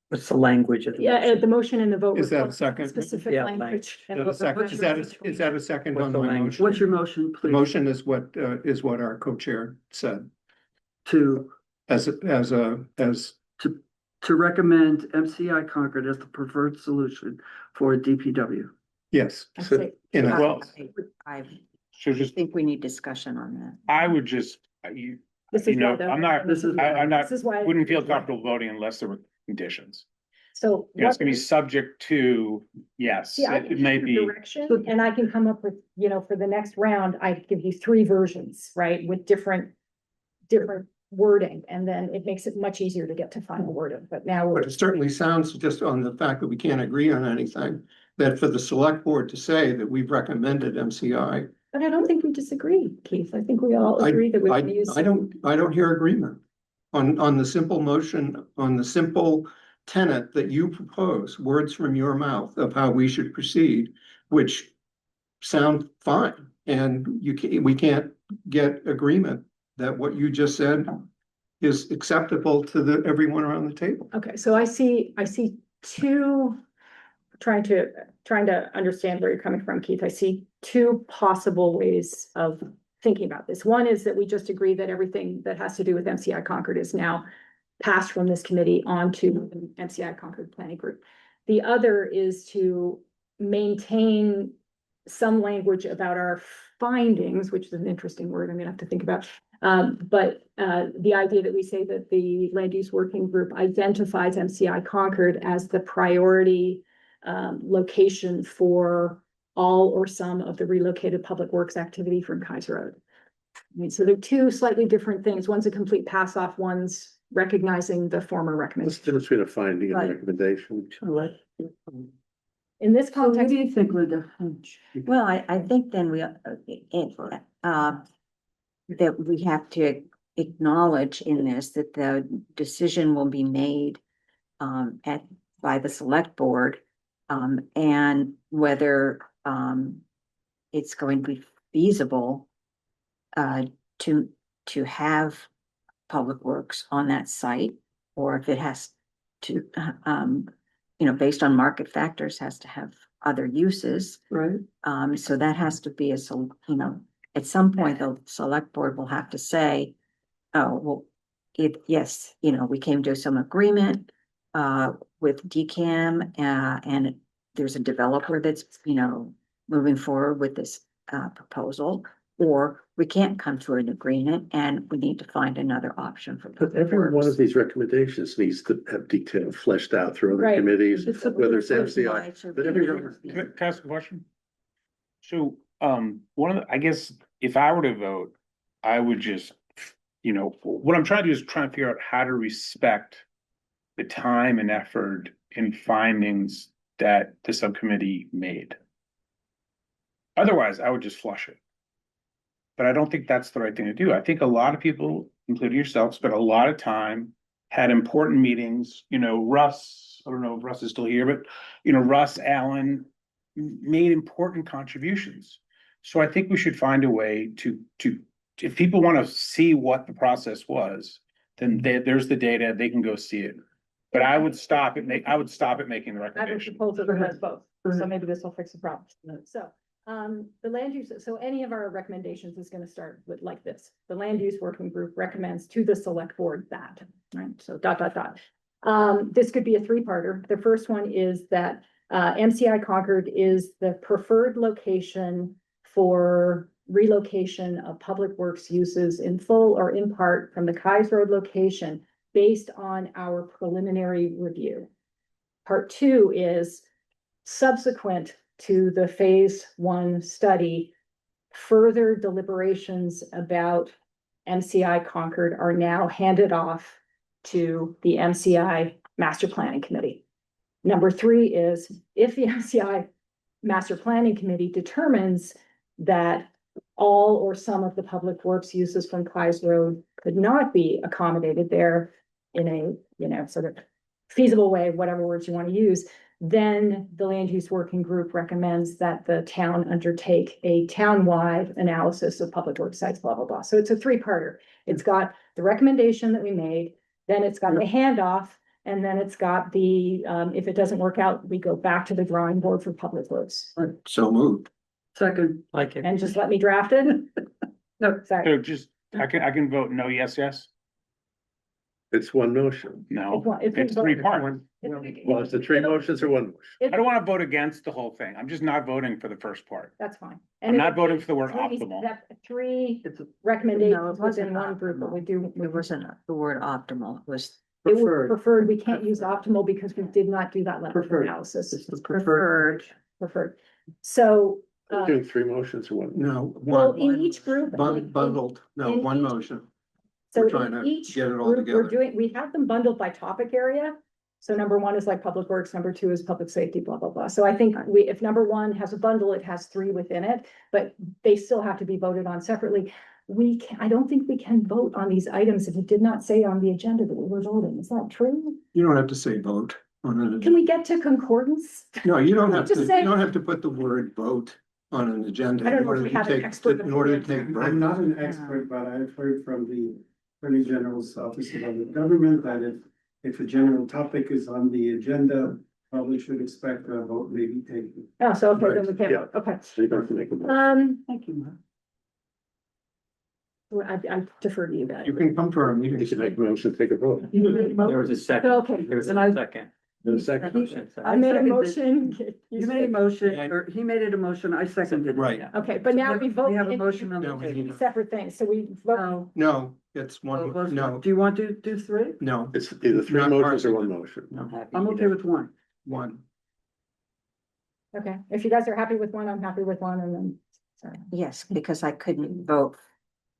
What's the language of the yeah, motion? the motion and the vote. Is that a reflect second? Specific Yeah, language. Is that a second, is that a second What's on the my language? motion? What's your motion, The please? motion is what our co-chair said, To to recommend MCI Concord as the preferred solution for DPW. yes. I So- say- In a- Well, I so just, think we need discussion on that. I would just, This you is know, why the- I'm not, This is- I'm not, This is why. wouldn't feel comfortable voting unless there were conditions. So. You know, it's what- gonna be subject to, yes, See, I it can may give you be, direction, and I can come up with, for the next round, I give you three versions, right, with different wording, and then it makes it much easier to get to final wording, but now we're. But it certainly sounds, just on the fact that we can't agree on anything, that for the select board to say that we've recommended MCI. But I don't think we disagree, Keith. I think we all agree that we want to use. I don't hear agreement on the simple motion, on the simple tenet that you propose, words from your mouth of how we should proceed, which sound fine. And we can't get agreement that what you just said is acceptable to everyone around the table. Okay, so I see two, trying to understand where you're coming from, Keith. I see two possible ways of thinking about this. One is that we just agree that everything that has to do with MCI Concord is now passed from this committee onto the MCI Concord Planning Group. The other is to maintain some language about our findings, which is an interesting word I'm gonna have to think about. But the idea that we say that the land use working group identifies MCI Concord as the priority location for all or some of the relocated public works activity from Kaiser Road. I mean, so they're two slightly different things. One's a complete pass off, one's recognizing the former what's the recommendation. difference between a finding and a Right. recommendation? In this So what context, do you think, Linda? Well, I think then that we have to acknowledge in this that the decision will be made by the select board, and whether it's going to be feasible to have public works on that site, or if it has to, based on market factors, has to have other uses. Right? So that has to be at some point, the select board will have to say, oh, well, yes, we came to some agreement with DCAM, and there's a developer that's, moving forward with this proposal, or we can't come to an agreement and we need to find another option for. But every one of these recommendations needs to have detail fleshed out through other Right. committees, It's whether it's MCI. But every Can I ask a question? So, one of the, I guess, if I were to vote, I would just, what I'm trying to do is try and figure out how to respect the time and effort and findings that the subcommittee made. Otherwise, I would just flush it. But I don't think that's the right thing to do. I think a lot of people, including yourself, spent a lot of time, had important meetings, Russ, I don't know if Russ is still here, but, Russ, Allen made important contributions. So I think we should find a way to, if people want to see what the process was, then there's the data, they can go see it. But I would stop at making the I have a recommendation. proposal that has both, so maybe this will fix the problem. So, the land use, so any of our recommendations is gonna start with like this. The land use working group recommends to the select board that, right? So ... This could be a three-parter. The first one is that, MCI Concord is the preferred location for relocation of public works uses in full or in part from the Kais Road location based on our preliminary review. Part two is subsequent to the phase one study, further deliberations about MCI Concord are now handed off to the MCI Master Planning Committee. Number three is if the MCI Master Planning Committee determines that all or some of the public works uses from Kais Road could not be accommodated there in a, sort of feasible way, whatever words you want to use, then the land use working group recommends that the town undertake a town-wide analysis of public works sites, blah, blah, blah. So it's a three-parter. It's got the recommendation that we made, then it's got the handoff, and then it's got the, if it doesn't work out, we go back to the drawing board for public works. So moved. Second. Like it. And just let me draft it. No, sorry. So just, I can vote no, yes, yes, It's one motion. no, It's it's three part. Well, it's the three motions or one motion? I don't want to vote against the whole thing. I'm just not voting for the first part. That's fine. I'm not voting for the word optimal. Three It's a recommendations No, it within wasn't one group, but we do. It wasn't the word optimal, it was It was preferred. preferred. We can't use optimal because we did not do that level of Preferred. analysis. It's the preferred. Preferred. So, We're doing three motions or one? No, well, one, in each group. bundled, no, in one each- motion. So We're trying in to each get it all group, we're together. doing, we have them bundled by topic area. So number one is like public works, number two is public safety, blah, blah, blah. So I think if number one has a bundle, it has three within it, but they still have to be voted on separately. I don't think we can vote on these items if it did not say on the agenda that we were voting. Is that true? You don't have to say vote on it. Can we get to concordance? No, you don't have Just to, say- you don't have to put the word vote on an agenda. I don't in know if order we to have an take- expert In order to take. I'm not an expert, but I've heard from the Attorney General's Office of the Government that if a general topic is on the agenda, probably should expect a vote may be taken. Oh, so okay, then we Yeah. can't, okay. So you don't have to make a motion. Thank you, Mark. Well, I defer to you guys. You can come to our You meetings. can make a motion, take a vote. There was a second. Okay. There was And a I- second. In a second. I made a seconded. motion. You made a motion, Yeah. or he made it a motion, I seconded. it. Right. Okay, but now we vote. We have a in motion on No, the we table. need- Separate things, so we vote. No. No, it's Well, one, let's- no, Do you want to do three? no, It's either three Not motions or part of one it. motion. I'm happy. I'm okay with one. one. Okay, if you guys are happy with one, I'm happy with one, and then, sorry. yes, because I couldn't vote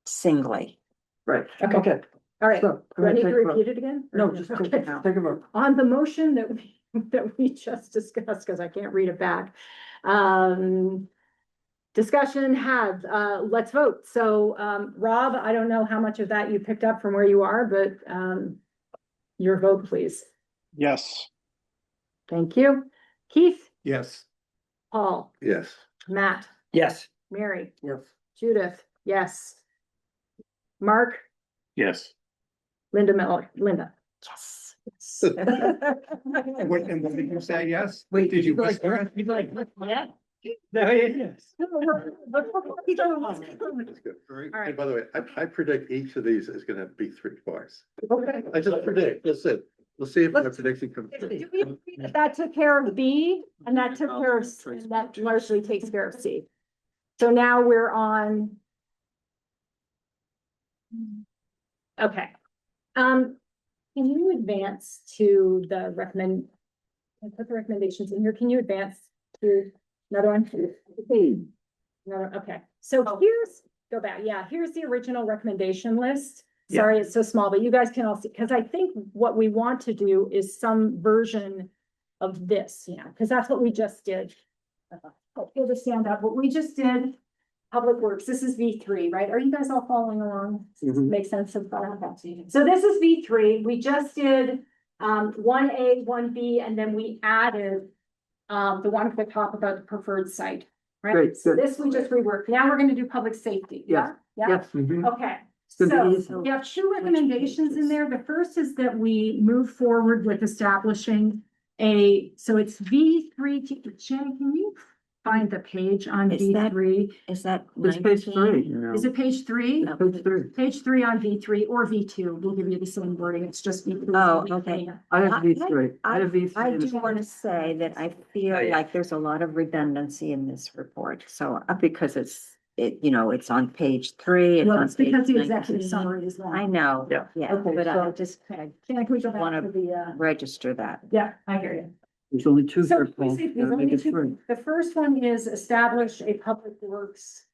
singly. Right, Okay. okay. All right, So, do I need to take a vote. repeat it again? Or- No, just Okay. take a vote. On the motion that we just discussed, because I can't read it back. Discussion had, let's vote. So, Rob, I don't know how much of that you picked up from where you are, but, your vote, please. Yes. Thank you. Keith, Yes. Paul, Yes. Matt, Yes. Mary, Yes. Judith, yes. Mark, Yes. Linda Miller, Linda. Yes. What, and what did you say, yes? Wait, Did you like, whisper? Yeah. No, yes. That's good. Very- All right. And by the way, I predict each of these is gonna be three twice. Okay. I just predict, that's it. We'll see if my prediction comes Do true. we agree that that took care of B and that took care of, and that largely takes care of C? So now we're on Okay. Can you advance to the I put the recommendations in here. Can you advance to another one? Another, okay. So go back. Yeah, here's the original recommendation list. Yeah. Sorry, it's so small, but you guys can all see, because I think what we want to do is some version of this, because that's what we just did. Here to stand up, what we just did, Public Works, this is V3, right? Are you guys all following along? Mhm. Make sense of that? So this is V3, we just did 1A, 1B, and then we added the one at the top about the preferred site, right? Great, So good. this we just reworked. Now we're gonna do public safety. Yes. Yeah? Yes. Mhm. Okay, Good so easy. we have two recommendations in there. The first is that we move forward with establishing so it's V3, Shannon, can you find the page on Is that- V3? Is that It's page 19? three. Is it page 3? Page 3. Page 3 on V3 or V2, we'll give you the same wording, it's just V3. Oh, okay. I have V3. I have V3. I do want to say that I feel Oh, yeah. like there's a lot of redundancy in this report, so because it's on page 3. it's Well, on it's because the page executive 19. summary is long. I know, Yeah. yeah, Okay, but I so- just Shannon, can we go back wanna to the, register that. yeah, I hear you. There's only two So here, Paul. basically, there's Gotta only make it two- three. The first one is establish a public works,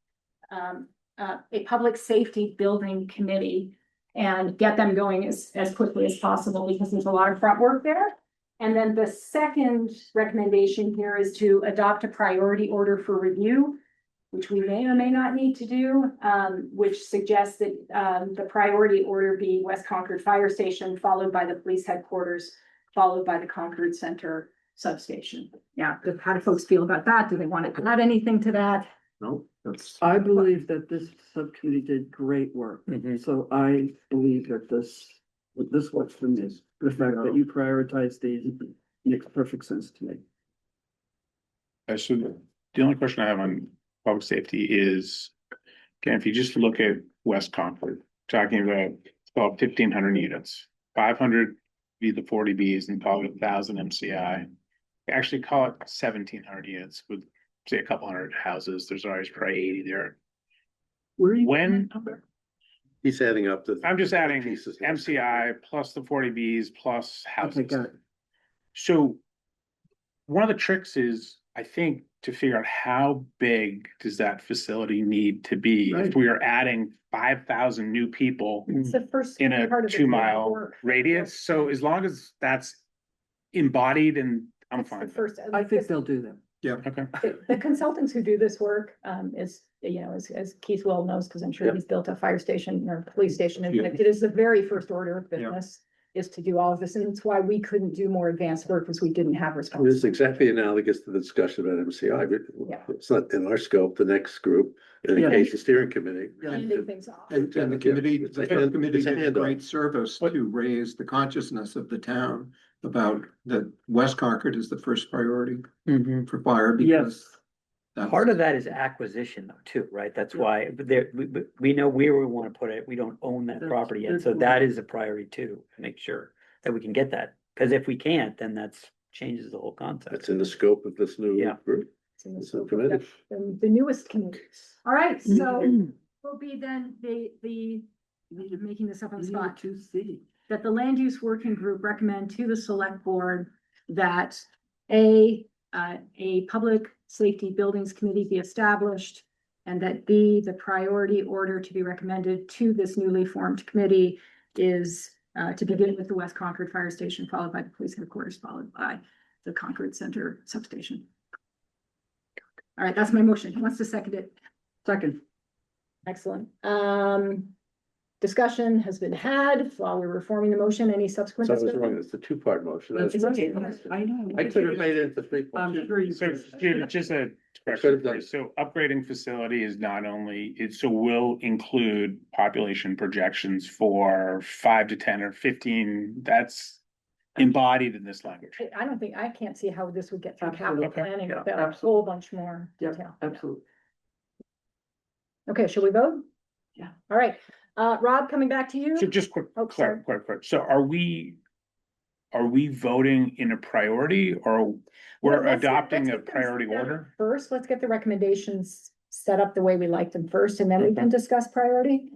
a public safety building committee and get them going as quickly as possible because there's a lot of front work there. And then the second recommendation here is to adopt a priority order for review, which we may or may not need to do, which suggests that the priority order be West Concord Fire Station, followed by the police headquarters, followed by the Concord Center substation. Yeah, how do folks feel about that? Do they want to add anything to that? No, that's. I believe that this subcommittee did great work. So I believe that this works for me. The fact that you prioritize these makes perfect sense to me. So the only question I have on public safety is, again, if you just look at West Concord, talking about about 1,500 units, 500 be the 40Bs and call it 1,000 MCI. Actually call it 1,700 units with say a couple hundred houses. There's always probably 80 there. Where are you? When He's adding up the. I'm just adding pieces. MCI plus the 40Bs plus Okay, houses. got it. So one of the tricks is, I think, to figure out how big does that facility need to be? Right. If we are adding 5,000 new people It's the first. in a part of the 2-mile work. radius, so as long as that's embodied, and I'm That's the fine. first. I think they'll do that. Okay. The consultants who do this work, as Keith well knows, because I'm sure Yep. he's built a fire station or police station, and Yeah. it is the very first order of business is to do all of this, and it's why we couldn't do more advanced work, because we didn't have This is response. exactly analogous to the discussion about MCI, but Yeah. it's not in our scope, the next group, Yeah. education steering committee. Handing things off. And the committee, It's a the hand- committee it's a did a handoff. great service to raise the consciousness of the town about that West Concord is the first priority for fire because Yes. that's- Part of that is acquisition though, too, right? That's why, but there, we know where we want to put it. We don't own that That's property yet, good so point. that is a priority too, to make sure that we can get that. Because if we can't, then that's changes the whole concept. That's in the scope of this new Yeah. group. It's in the It's a scope of committee. the newest committee. All right, so Mm-hmm. will be then making this up on the spot. 2C. That the land use working group recommend to the select board that a public safety buildings committee be established. And that B, the priority order to be recommended to this newly formed committee is to begin with the West Concord Fire Station, followed by the police headquarters, followed by the Concord Center substation. All right, that's my motion. Who wants to second it? Second. Excellent. Discussion has been had while we were forming the motion. Any subsequent? So I was discussion? wrong, it's a two-part motion. That's It's a right. two-part. I know. I could have made it into three. I'm sure you. So just a Could have done it. so upgrading facility is not only, so will include population projections for 5 to 10 or 15, that's embodied in this language. I don't think, I can't see how this would get through capital Absolutely. planning Yeah, without a whole absolutely. bunch more Yeah, detail. absolutely. Okay, shall we vote? Yeah. All right, Rob, coming back to you. So just quick, Oh, sorry. quick. So are we voting in a priority or Well, we're let's adopting get a them priority set up order? First, let's get the recommendations set up the way we like them first, and then we can discuss priority.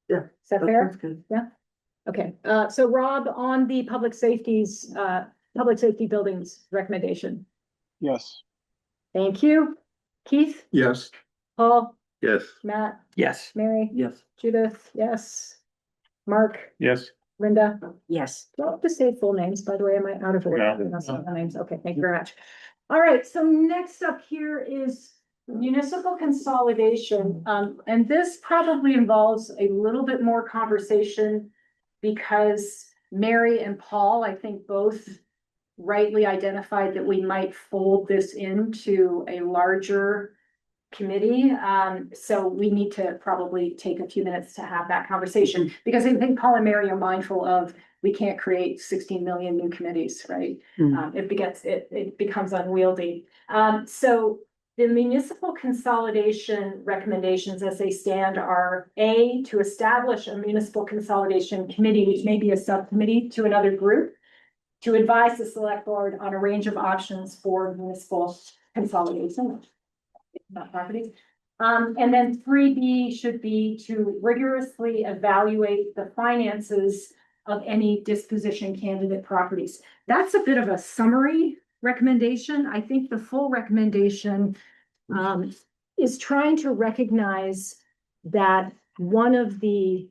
Yeah, Is that That fair? sounds good. Okay, so Rob, on the public safety buildings recommendation. Yes. Thank you. Keith, Yes. Paul, Yes. Matt, Yes. Mary, Yes. Judith, yes. Mark, Yes. Linda. Yes. Do I have to say full names, by the way? Am I out of order? No. That's not the names. Okay, thank you very much. All right, so next up here is municipal consolidation. And this probably involves a little bit more conversation because Mary and Paul, I think, both rightly identified that we might fold this into a larger committee. So we need to probably take a few minutes to have that conversation because I think Paul and Mary are mindful of we can't create 16 million new committees, right? It becomes unwieldy. So the municipal consolidation recommendations as they stand are A, to establish a municipal consolidation committee, which may be a subcommittee to another group, to advise the select board on a range of options for municipal consolidation, not properties. And then 3B should be to rigorously evaluate the finances of any disposition candidate properties. That's a bit of a summary recommendation. I think the full recommendation is trying to recognize that one of the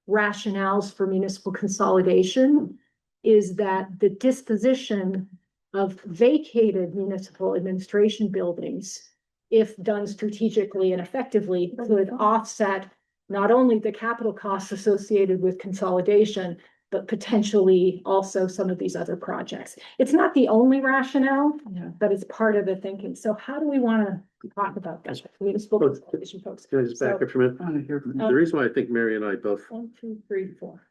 rationales for municipal consolidation is that the disposition of vacated municipal administration buildings, if done strategically and effectively, could offset not only the capital costs associated with consolidation, but potentially also some of these other projects. It's not the only rationale, but it's part of the thinking. So how do we want to talk about this? Municipal consolidation folks. Can I just back up for a minute? I want to hear from you. The reason why I think Mary and I both, 1, 2, 3, 4.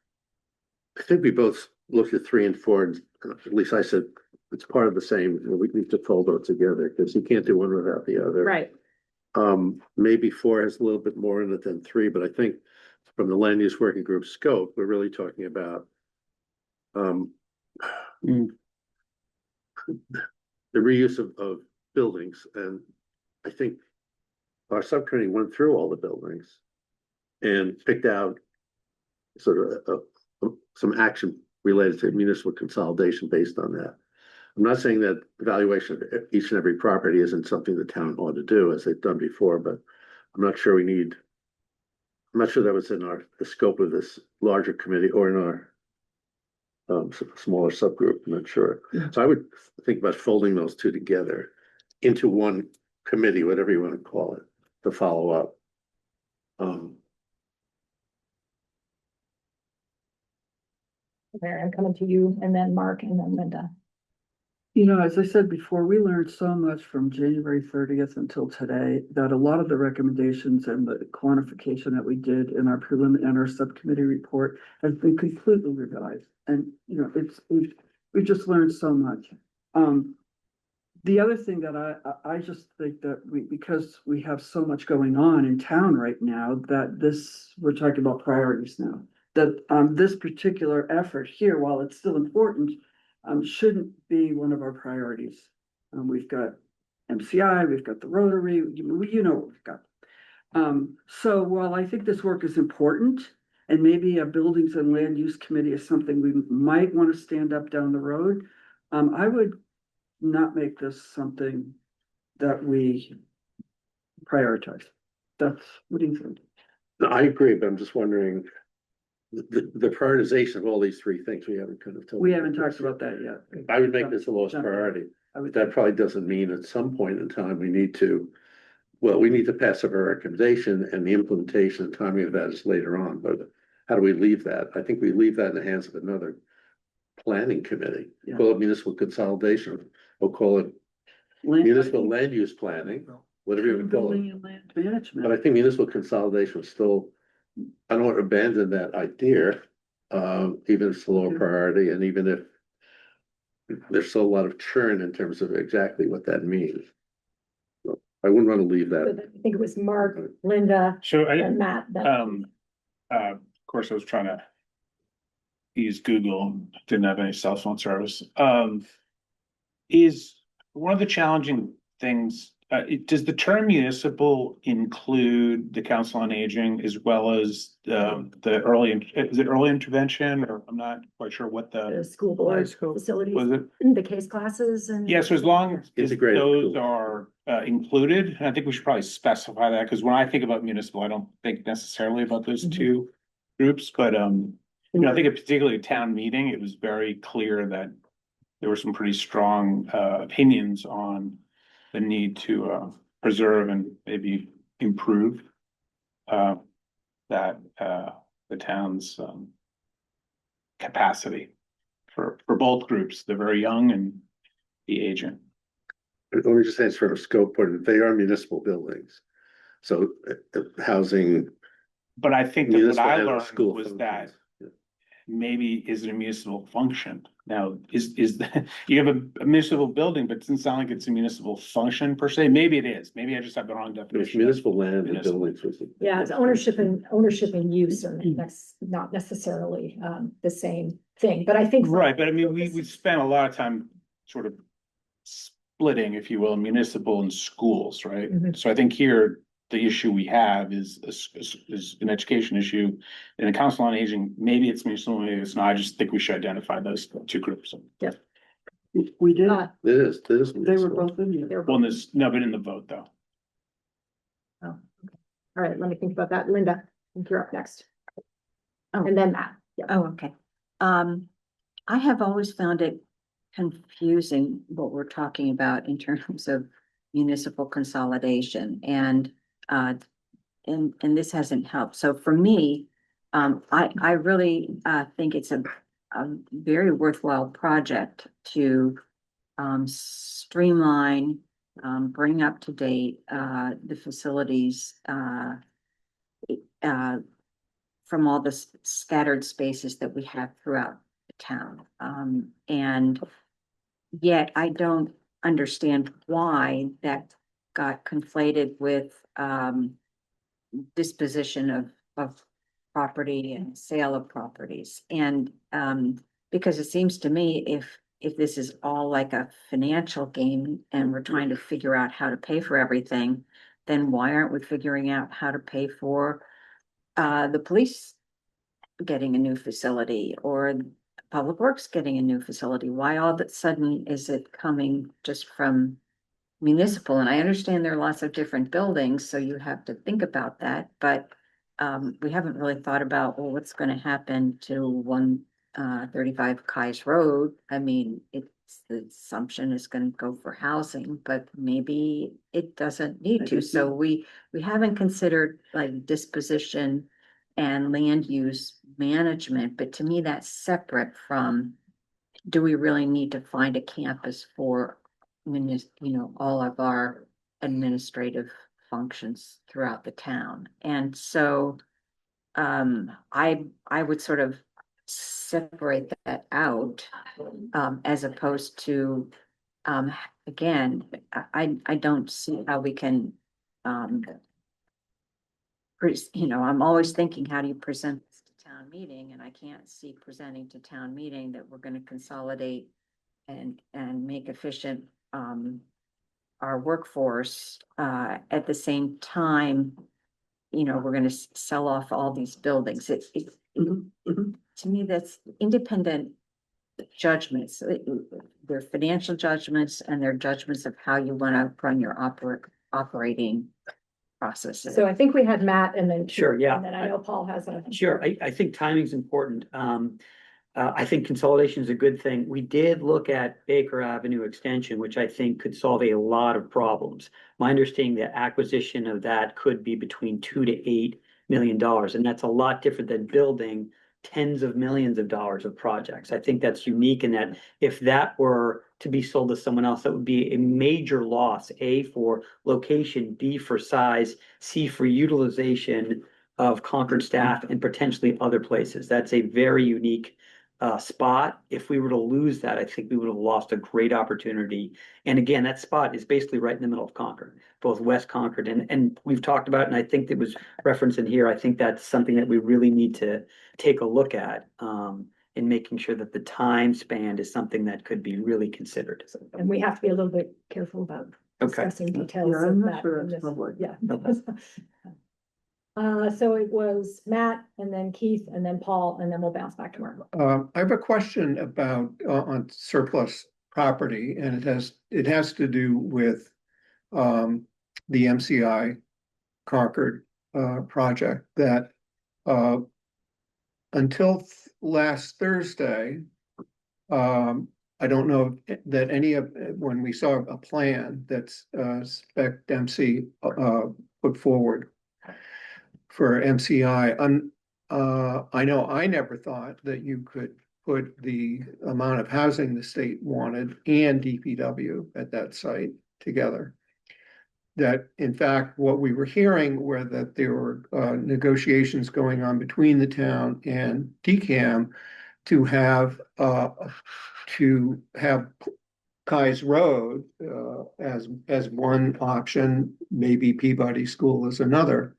I think we both looked at 3 and 4, and at least I said it's part of the same. We need to fold those together because you can't do one without the other. Right. Maybe 4 has a little bit more in it than 3, but I think from the land use working group scope, we're really talking about the reuse of buildings. And I think our subcommittee went through all the buildings and picked out sort of some action related to municipal consolidation based on that. I'm not saying that evaluation of each and every property isn't something the town ought to do as they've done before, but I'm not sure that was in the scope of this larger committee or in our smaller subgroup. I'm not sure. So I would think about folding those two together into one committee, whatever you want to call it, to follow up. Mary, I'm coming to you and then Mark and then Linda. You know, as I said before, we learned so much from January 30th until today that a lot of the recommendations and the quantification that we did in our preliminary and our subcommittee report has been completely revised. And, you know, we've just learned so much. The other thing that I just think that because we have so much going on in town right now, that we're talking about priorities now, that this particular effort here, while it's still important, shouldn't be one of our priorities. We've got MCI, we've got the Rotary, you know what we've got. So while I think this work is important, and maybe a buildings and land use committee is something we might want to stand up down the road, I would not make this something that we prioritize. What do you think? No, I agree, but I'm just wondering the prioritization of all these 3 things we haven't kind of. We haven't talked about that yet. I would make this the lowest priority. That probably doesn't mean at some point in time we need to pass up our recommendation, and the implementation and timing of that is later on. But how do we leave that? I think we leave that in the hands of another planning committee. Yeah. Call it municipal consolidation, or call it municipal land use planning, whatever you would call it. Building and land management. But I think municipal consolidation is still, I don't want to abandon that idea, even if it's a lower priority, and even if there's still a lot of churn in terms of exactly what that means. So I wouldn't want to leave that. I think it was Mark, Linda, So and Matt. of course, I was trying to use Google, didn't have any cell phone service. Is one of the challenging things Does the term municipal include the Council on Aging as well as the is it early intervention, or I'm not quite sure what The the, school board school. facilities, was it? the case classes and. Yeah, so as long as Integrated those school. are included, and I think we should probably specify that, because when I think about municipal, I don't think necessarily about those Mhm. two groups, but I think particularly at town meeting, it was very clear that there were some pretty strong opinions on the need to preserve and maybe improve that the town's capacity for both groups, the very young and the aging. Let me just say, sort of scope, but they are municipal buildings. So housing. But I think that what municipal I and learned school was functions. that Yeah. maybe is it a municipal function? Now, is you have a municipal building, but it doesn't sound like it's a municipal function per se. Maybe it is. Maybe I just have the wrong There's definition. municipal land and Municipal. buildings. Yeah, it's ownership and use are not necessarily the same thing, but I think. Right, but I mean, we spent a lot of time sort of splitting, if you will, municipal and schools, right? Mhm. So I think here, the issue we have is an education issue. And the Council on Aging, maybe it's municipal, maybe it's not. I just think we should identify those two groups. We did, Uh, It is. they were municipal. both in here. they're Well, there's, no, but in the vote though. Oh, okay. All right, let me think about that. Linda, I think you're up next. Oh. And then Matt. Yeah. Oh, okay. I have always found it confusing what we're talking about in terms of municipal consolidation and this hasn't helped. So for me, I really think it's a very worthwhile project to streamline, bring up to date the facilities from all the scattered spaces that we have throughout the town. And yet I don't understand why that got conflated with disposition of property and sale of properties. And because it seems to me if this is all like a financial game and we're trying to figure out how to pay for everything, then why aren't we figuring out how to pay for the police getting a new facility or Public Works getting a new facility? Why all of a sudden is it coming just from municipal? And I understand there are lots of different buildings, so you have to think about that, but we haven't really thought about, well, what's going to happen to 135 Kais Road. I mean, it's the assumption is going to go for housing, but maybe it doesn't need to. So we haven't considered like disposition and land use management, but to me, that's separate from, do we really need to find a campus for, all of our administrative functions throughout the town? And so, I would sort of separate that out, as opposed to, again, I don't see how we can, I'm always thinking, how do you present this to town meeting? And I can't see presenting to town meeting that we're going to consolidate and make efficient our workforce at the same time. We're going to sell off all these buildings. To me, that's independent judgments. They're financial judgments and they're judgments of how you want to run your operating processes. So I think we had Matt and then. Sure, yeah. And then I know Paul has a. Sure, I think timing's important. I think consolidation is a good thing. We did look at Baker Avenue Extension, which I think could solve a lot of problems. My understanding that acquisition of that could be between $2 to $8 million, and that's a lot different than building tens of millions of dollars of projects. I think that's unique in that if that were to be sold to someone else, that would be a major loss, A, for location, B, for size, C, for utilization of Concord staff and potentially other places. That's a very unique spot. If we were to lose that, I think we would have lost a great opportunity. And again, that spot is basically right in the middle of Concord, both West Concord and we've talked about, and I think it was referenced in here. I think that's something that we really need to take a look at. in making sure that the time span is something that could be really considered. And we have to be a little bit careful about Okay. discussing details Yeah, I'm of not that. sure in that's this. public. Yeah. Okay. So it was Matt and then Keith and then Paul, and then we'll bounce back to Mark. I have a question about, on surplus property, and it has to do with, the MCI Concord, project that, until last Thursday, I don't know that any of, when we saw a plan that's, Spec MC, put forward for MCI, I know I never thought that you could put the amount of housing the state wanted and DPW at that site together. That in fact, what we were hearing were that there were negotiations going on between the town and DCAM to have Kai's Road as one option, maybe Peabody School as another,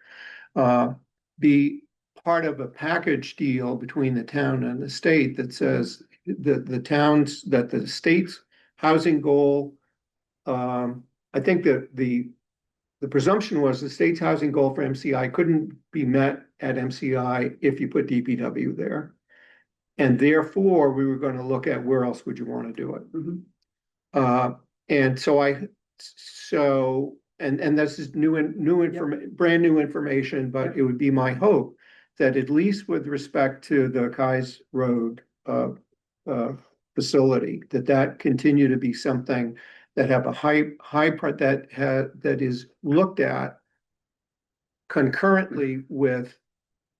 be part of a package deal between the town and the state that says that the state's housing goal, I think that the presumption was the state's housing goal for MCI couldn't be met at MCI if you put DPW there. And therefore, we were going to look at where else would you want to do it. And this is brand new information, but it would be my hope that at least with respect to the Kai's Road facility, that continue to be something that have a high that is looked at concurrently with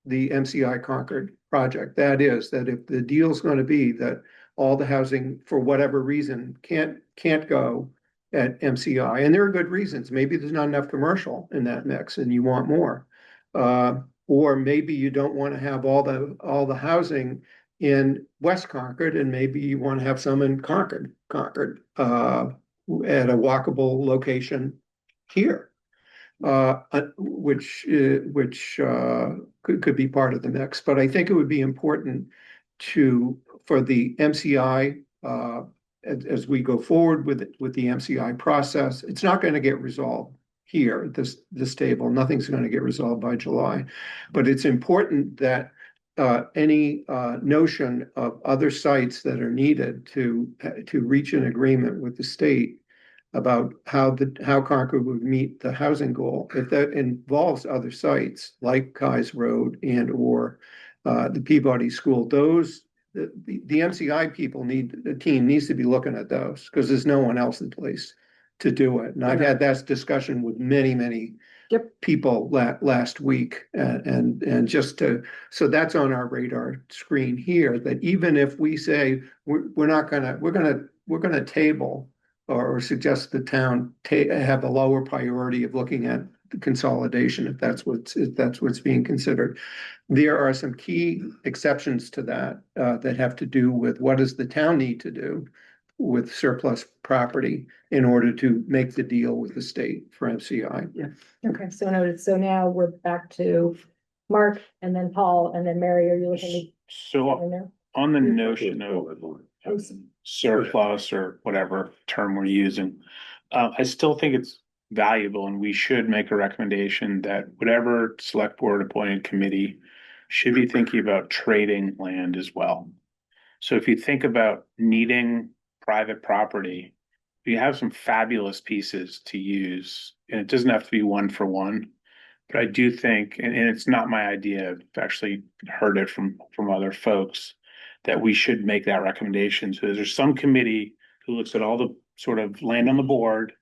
the MCI Concord project. That is, that if the deal's going to be that all the housing for whatever reason can't go at MCI, and there are good reasons. Maybe there's not enough commercial in that mix and you want more. Or maybe you don't want to have all the housing in West Concord, and maybe you want to have some in Concord, at a walkable location here, which could be part of the mix. But I think it would be important for the MCI, as we go forward with the MCI process. It's not going to get resolved here at this table. Nothing's going to get resolved by July, but it's important that any notion of other sites that are needed to reach an agreement with the state about how Concord would meet the housing goal, if that involves other sites like Kai's Road and or the Peabody School, the MCI team needs to be looking at those, because there's no one else in place to do it. And I've had that discussion with many people last week, and so that's on our radar screen here, that even if we say we're gonna table or suggest the town have a lower priority of looking at the consolidation, if that's what's being considered. There are some key exceptions to that that have to do with what does the town need to do with surplus property in order to make the deal with the state for MCI. Okay, so noted. So now we're back to Mark and then Paul and then Mary. Are you looking So in there? on the notion of surplus or whatever term we're using, I still think it's valuable, and we should make a recommendation that whatever select board appointed committee should be thinking about trading land as well. So if you think about needing private property, you have some fabulous pieces to use, and it doesn't have to be one for one. But I do think, and it's not my idea, I've actually heard it from other folks, that we should make that recommendation. So there's some committee who looks at all the sort of land on the board.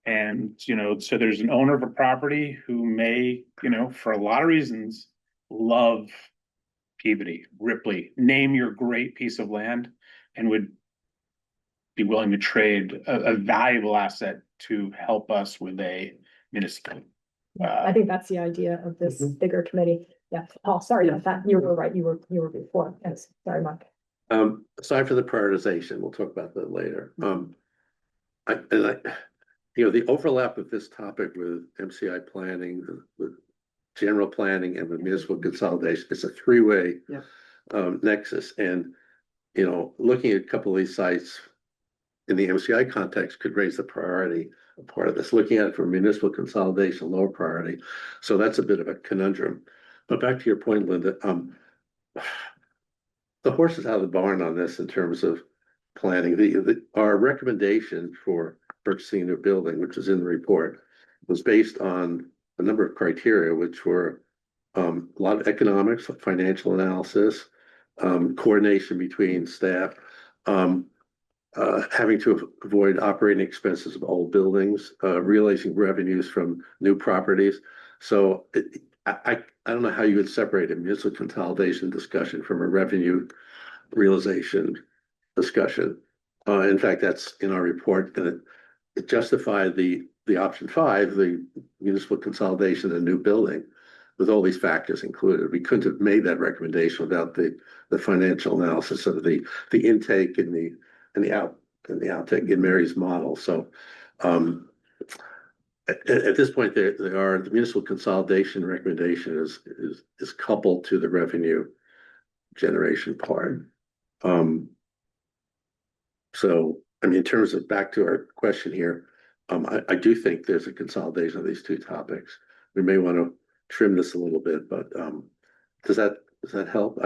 And, so there's an owner of a property who may, for a lot of reasons, love Peabody, Ripley, name your great piece of land, and would be willing to trade a valuable asset to help us with a municipality. I think that's the idea of this bigger committee. Yeah, Paul, sorry about that. You were right. You were before. Yes, sorry, Mark. Aside from the prioritization, we'll talk about that later. The overlap of this topic with MCI planning, with general planning, and with municipal consolidation, it's a three-way nexus. And you know, looking at a couple of these sites in the MCI context could raise the priority of part of this. Looking at it for municipal consolidation, lower priority. So that's a bit of a conundrum. But back to your point, Linda, the horse is out of the barn on this in terms of planning. Our recommendation for purchasing a new building, which is in the report, was based on a number of criteria, which were a lot of economics, financial analysis, coordination between staff, having to avoid operating expenses of old buildings, realizing revenues from new properties. So I don't know how you would separate a municipal consolidation discussion from a revenue realization discussion. In fact, that's in our report, and it justified the option 5, the municipal consolidation and new building, with all these factors included. We couldn't have made that recommendation without the financial analysis of the intake and the outtake in Mary's model. So at this point, the municipal consolidation recommendation is coupled to the revenue generation part. So I mean, in terms of back to our question here, I do think there's a consolidation of these two topics. We may want to trim this a little bit, but does that help?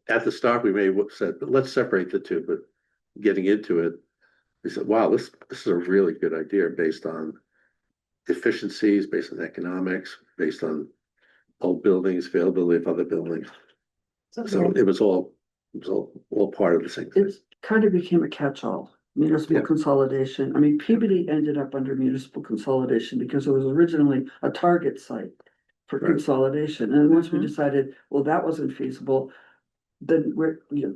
At the start, we may have said, but let's separate the two, but getting into it, we said, wow, this is a really good idea based on efficiencies, based on economics, based on old buildings, availability of other buildings. So it was all part of the same thing. It kind of became a catch-all, municipal Yeah. consolidation. I mean, Peabody ended up under municipal consolidation because it was originally a target site for Right. consolidation. And once we decided, well, that wasn't feasible, then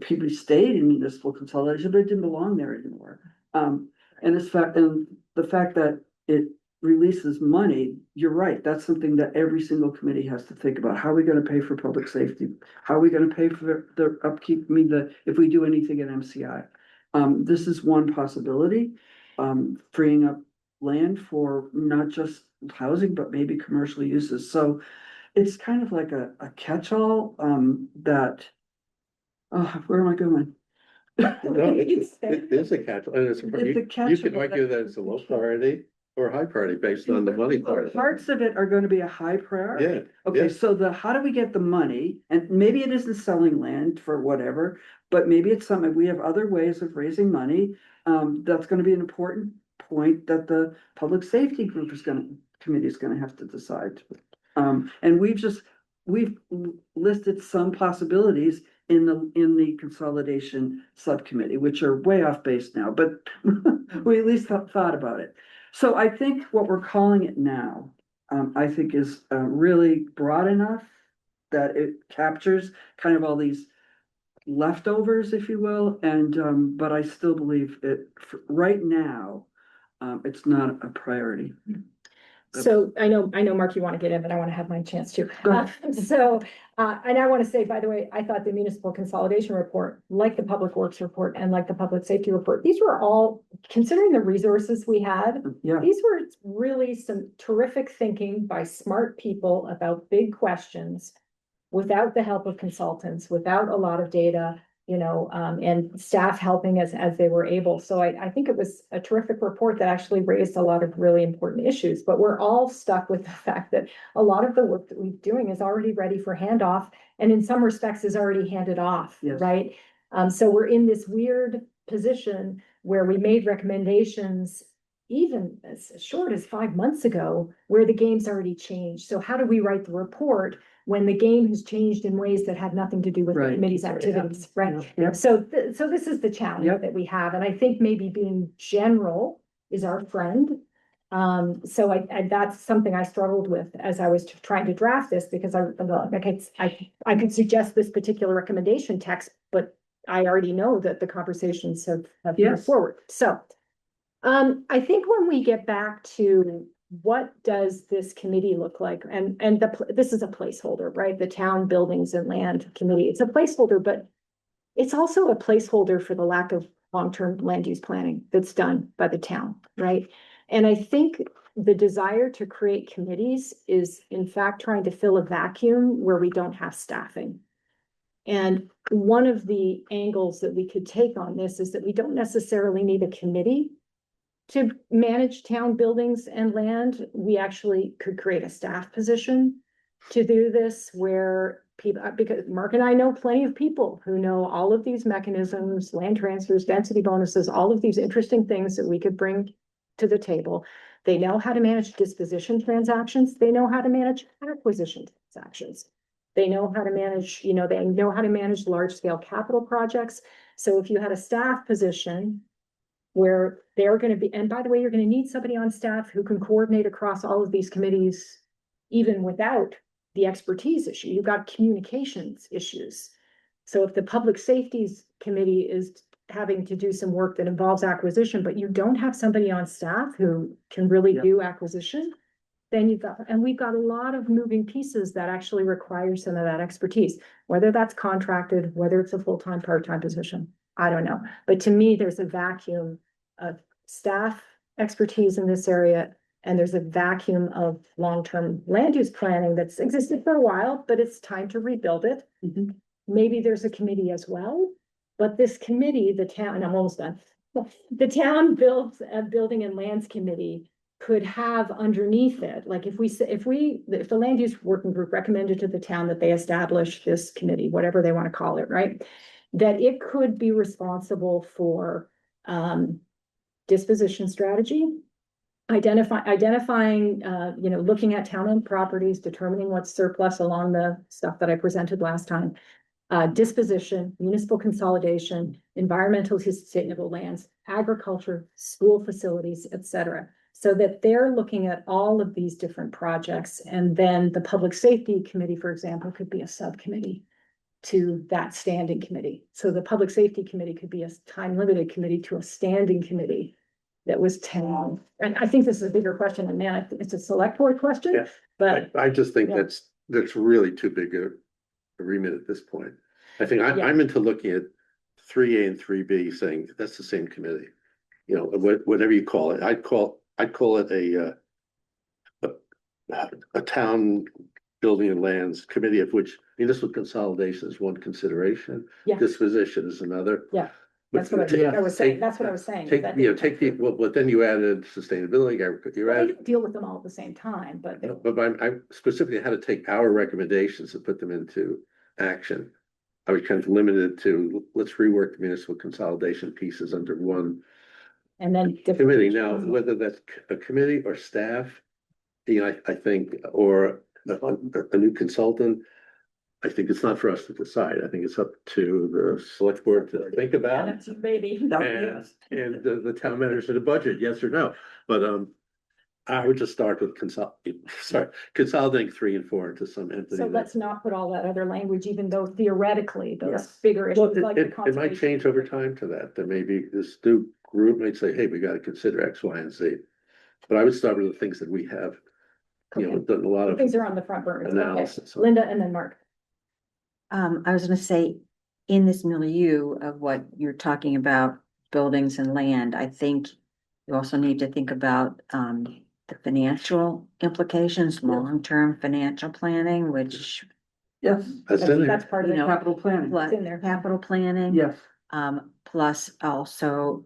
Peabody stayed in municipal consolidation, but it didn't belong there anymore. And the fact that it releases money, you're right, that's something that every single committee has to think about. How are we gonna pay for public safety? How are we gonna pay for the upkeep, if we do anything in MCI? This is one possibility, freeing up land for not just housing, but maybe commercial uses. So it's kind of like a catch-all, where am I going? No, it is a catch, and It's a you catch-all can argue that it's a low priority or a high priority based on the money part of it. Parts of it are gonna be a high priority. Yeah. Okay, yeah. so how do we get the money? And maybe it isn't selling land for whatever, but maybe it's something, we have other ways of raising money. That's gonna be an important point that the public safety committee is gonna have to decide. And we've listed some possibilities in the consolidation subcommittee, which are way off base now, but we at least thought about it. So I think what we're calling it now, I think is really broad enough that it captures kind of all these leftovers, if you will, and but I still believe right now, it's not a priority. So I know, Mark, you want to get in, but I want to have my chance too. Go ahead. And I want to say, by the way, I thought the municipal consolidation report, like the public works report and like the public safety report, these were all, considering the resources we had, Yeah, these were really some terrific thinking by smart people about big questions without the help of consultants, without a lot of data, and staff helping as they were able. So I think it was a terrific report that actually raised a lot of really important issues, but we're all stuck with the fact that a lot of the work that we're doing is already ready for handoff, and in some respects is already handed off, Yes. right? So we're in this weird position where we made recommendations even as short as 5 months ago, where the game's already changed. So how do we write the report when the game has changed in ways that had nothing to do with the Right. committee's activities, right? Yep. So this is the challenge Yep. that we have, and I think maybe being general is our friend. So that's something I struggled with as I was trying to draft this, because I could suggest this particular recommendation text, but I already know that the conversations have moved Yes. forward. So I think when we get back to what does this committee look like? And this is a placeholder, right? The Town Buildings and Land Committee. It's a placeholder, but it's also a placeholder for the lack of long-term land use planning that's done by the town, right? And I think the desire to create committees is in fact trying to fill a vacuum where we don't have staffing. And one of the angles that we could take on this is that we don't necessarily need a committee to manage town buildings and land. We actually could create a staff position to do this where people, because Mark and I know plenty of people who know all of these mechanisms, land transfers, density bonuses, all of these interesting things that we could bring to the table. They know how to manage disposition transactions. They know how to manage acquisition transactions. They know how to manage, they know how to manage large scale capital projects. So if you had a staff position where they're going to be, and by the way, you're going to need somebody on staff who can coordinate across all of these committees, even without the expertise issue. You've got communications issues. So if the public safeties committee is having to do some work that involves acquisition, but you don't have somebody on staff who can really do acquisition, then we've got a lot of moving pieces that actually require some of that expertise, whether that's contracted, whether it's a full-time, part-time position, I don't know. But to me, there's a vacuum of staff expertise in this area, and there's a vacuum of long-term land use planning that's existed for a while, but it's time to rebuild it. Maybe there's a committee as well, but this committee, the town, and I'm almost done. The town building and lands committee could have underneath it, like if the land use working group recommended to the town that they establish this committee, whatever they want to call it, right? That it could be responsible for disposition strategy, identifying, looking at town-owned properties, determining what's surplus along the stuff that I presented last time, disposition, municipal consolidation, environmentally sustainable lands, agriculture, school facilities, etc. So that they're looking at all of these different projects, and then the public safety committee, for example, could be a subcommittee to that standing committee. So the public safety committee could be a time-limited committee to a standing committee that was town. And I think this is a bigger question, and man, it's a select board question, Yeah. but I just think Yeah. that's really too big a remit at this point. I think I'm into looking at 3A and 3B, saying that's the same committee. Whatever you call it, I'd call it a town building and lands committee, of which municipal consolidation is one consideration. Yeah. Disposition is another. Yeah. But that's what I was saying. That's what I was saying. But then you added sustainability, you I added. don't deal with them all at the same time, but But I specifically had to take our recommendations and put them into action. I was kind of limited to, let's rework the municipal consolidation pieces under one and then committee. Now, whether that's a committee or staff, I think, or a new consultant, I think it's not for us to decide. I think it's up to the select board to think about. that's maybe. And the town manager to budget, yes or no. But I would just start with consolidating 3 and 4 into some entity. So let's not put all that other language, even though theoretically those Yes. bigger Well, issues like the it might change over time to that. There may be, this new group might say, hey, we got to consider X, Y, and Z. But I would start with the things that we have, done a lot of things are on the front burner. analysis. Linda and then Mark. I was gonna say, in this milieu of what you're talking about, buildings and land, I think you also need to think about the financial implications, long-term financial planning, which Yes, That's in there. That's part of You it. know, capital planning. plus in there. capital planning. Yes, Plus also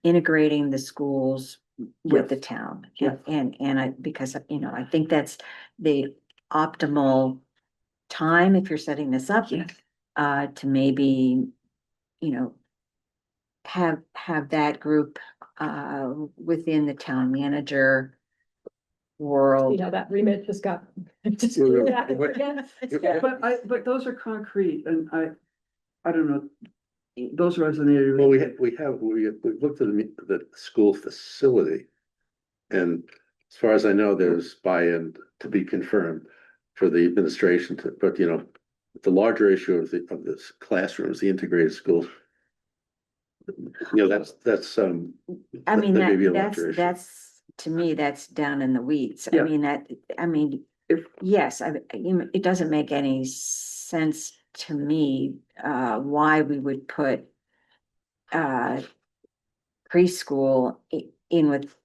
integrating the schools with the Yes. town. Yes. Because I think that's the optimal time if you're setting this up. To maybe, have that group within the town manager world. That remit just got. but those are concrete, and I don't know, those resonated. Well, we looked at the school facility. And as far as I know, there's buy-in to be confirmed for the administration but the larger issue of this classrooms, the integrated schools. That's I mean, that may be a larger issue. that's, to me, that's down in the weeds. Yeah. Yes, it doesn't make any sense to me, why we would put preschool in with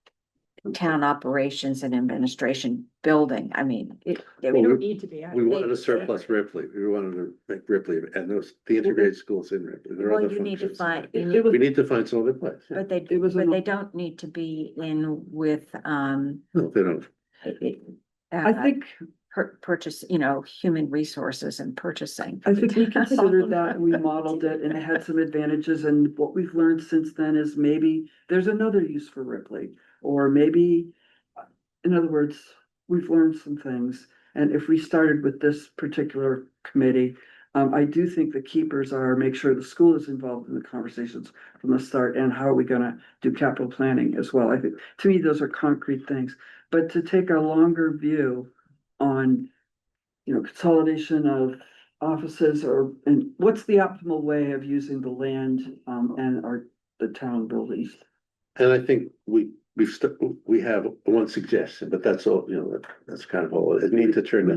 town operations and administration building. I mean, it We Well, don't need to be. We wanted to surplus Ripley. We wanted to make Ripley and the integrated schools in Ripley. There are well, other you need to functions. find, you It need, was, We need to find some other place. Yeah. but they, it was but an- they don't need to be in with, No, they don't. I think, purchase, human resources and purchasing. I think we considered that and we modeled it and it had some advantages, and what we've learned since then is maybe there's another use for Ripley. Or maybe, in other words, we've learned some things, and if we started with this particular committee, I do think the keepers are make sure the school is involved in the conversations from the start, and how are we gonna do capital planning as well. I think, to me, those are concrete things, but to take a longer view on, consolidation of offices and what's the optimal way of using the land, and the town buildings. And I think we have one suggestion, but that's all, that's kind of all. It needs to turn. I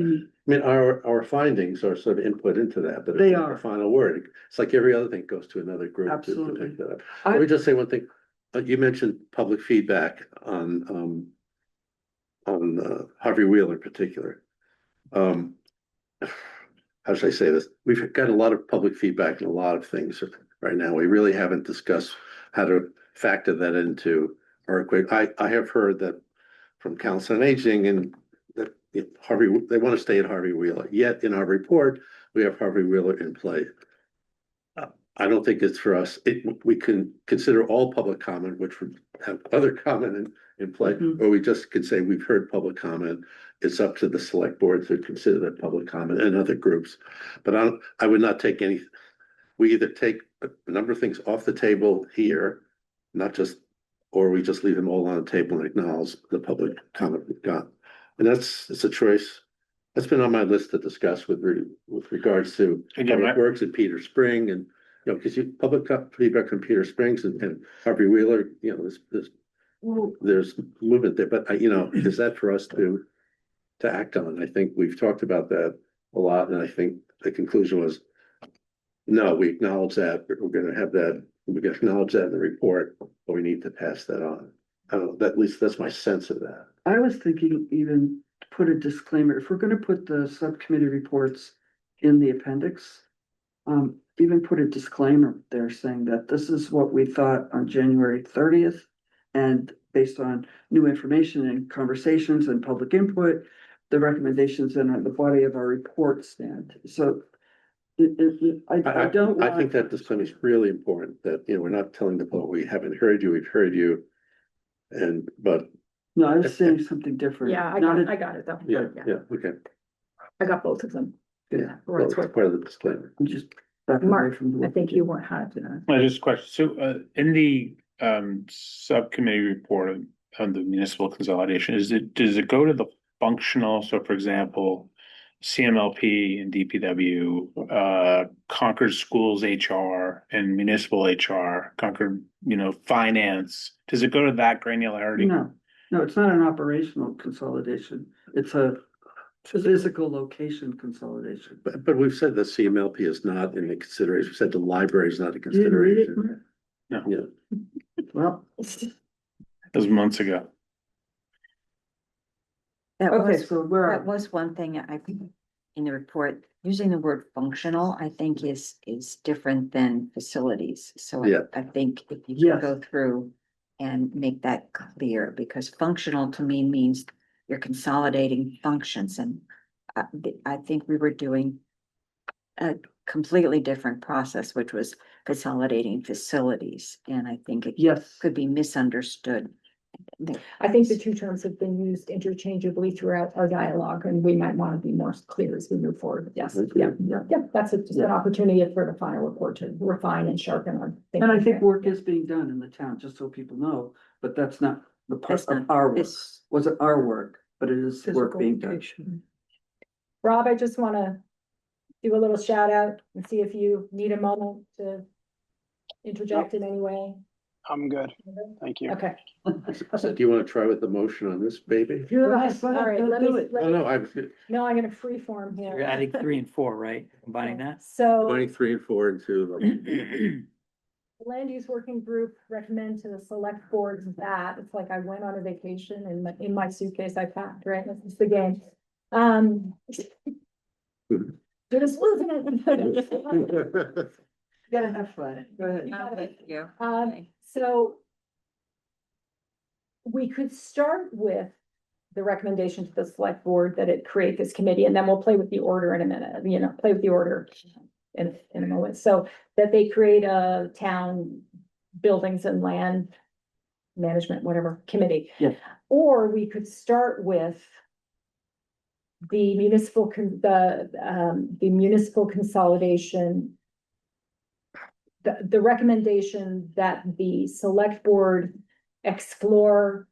mean, our findings are sort of input into that, but They it's not are. the final word. It's like every other thing goes to another group. to Absolutely. pick that up. Let me just say one thing. You mentioned public feedback on Harvey Wheeler in particular. How should I say this? We've got a lot of public feedback on a lot of things right now. We really haven't discussed how to factor that into our equation. I have heard that from Council on Aging and that they want to stay at Harvey Wheeler, yet in our report, we have Harvey Wheeler in play. I don't think it's for us. We can consider all public comment, which would have other comment in play, or we just could say we've heard public comment. It's up to the select board to consider that public comment and other groups. But I would not take any, we either take a number of things off the table here, or we just leave them all on the table and acknowledge the public comment we've got. And it's a choice. That's been on my list to discuss with regards to Public Works at Peter Spring and, because public feedback from Peter Springs and Harvey Wheeler, there's movement there, but is that for us to act on? I think we've talked about that a lot, and I think the conclusion was, no, we acknowledge that, we're gonna have that, we can acknowledge that in the report, but we need to pass that on. I don't know, at least that's my sense of that. I was thinking even to put a disclaimer, if we're gonna put the subcommittee reports in the appendix, even put a disclaimer there saying that this is what we thought on January 30th. And based on new information and conversations and public input, the recommendations in the body of our report stand. So I don't I think want, that disclaimer is really important, that, we're not telling the public, we haven't heard you, we've heard you. But no, I was saying something different. Yeah, I Not got it though. yeah, okay. I got both of them. Yeah, Or well, it's it's worth- part of the disclaimer. I'm just backing away Mark, from the. I think you want had to. Just a question. So, in the, subcommittee report on the municipal consolidation, does it go to the functional? So for example, CMLP and DPW, Concord Schools HR and municipal HR, Concord, finance. Does it go to that granularity? No, it's not an operational consolidation. It's a physical location consolidation. But we've said that CMLP is not in the consideration, we said the library is not a You didn't read it, consideration. Mark? No, Yeah, Well, that was months ago. That okay, was, so where that was one thing I think in the report, using the word functional, I think is different than facilities. So Yeah. I think if you Yes. can go through and make that clear, because functional to me means you're consolidating functions, and I think we were doing a completely different process, which was consolidating facilities, and I think it yes, could be misunderstood. I think the two terms have been used interchangeably throughout our dialogue, and we might want to be more clear as we move forward. Yes, yeah, that's just an opportunity for the final report to refine and sharpen our thinking. and I think work is being done in the town, just so people know, but that's not the part That's of not our work. this- Wasn't our work, but it is work being done. Rob, I just want to do a little shout out and see if you need a moment to interject in any way. I'm good. Thank you. Okay. so do you want to try with the motion on this baby? Yes, All right, let do me, it. Oh, no, I'm no, I'm gonna freeform You're here. adding 3 and 4, right? Combining that? So, combining 3 and 4 into The Land use working group recommend to the select board that, it's like I went on a vacation and in my suitcase I packed, right? This is the game. Just losing it. Gotta have fun. Go ahead. Thank you. So we could start with the recommendation to the select board that it create this committee, and then we'll play with the order in a minute, play with the order in a moment. So that they create a town buildings and land management, whatever, committee. Yeah. Or we could start with the municipal, the municipal consolidation. The recommendation that the select board explore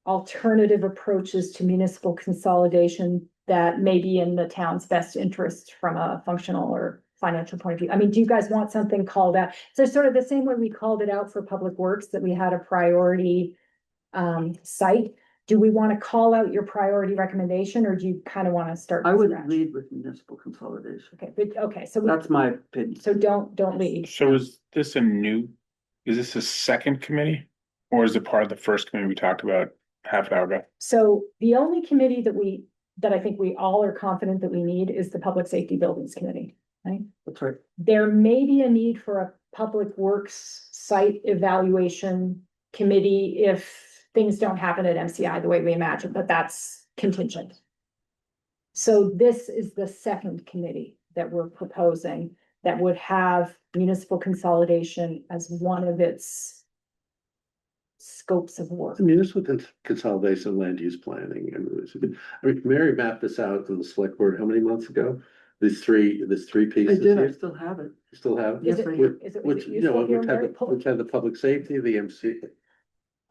alternative approaches to municipal consolidation that may be in the town's best interest from a functional or financial point of view. I mean, do you guys want something called out? So sort of the same way we called it out for Public Works, that we had a priority site. Do we want to call out your priority recommendation, or do you kind of want to start? I from would scratch? lead with municipal consolidation. Okay, but, okay, so That's my opinion. so don't lead. So is this a second committee? Or is it part of the first committee we talked about half an hour ago? So the only committee that I think we all are confident that we need is the Public Safety Buildings Committee, right? That's right. There may be a need for a Public Works site evaluation committee if things don't happen at MCI the way we imagine, but that's contingent. So this is the second committee that we're proposing that would have municipal consolidation as one of its scopes of work. Municipal consolidation, land use planning, I mean, Mary mapped this out in the select board how many months ago? These three I pieces did, I here, still have it. you still have? Is Yes, it, I With- is it Which, useful here, Mary? which had the public safety, the MC,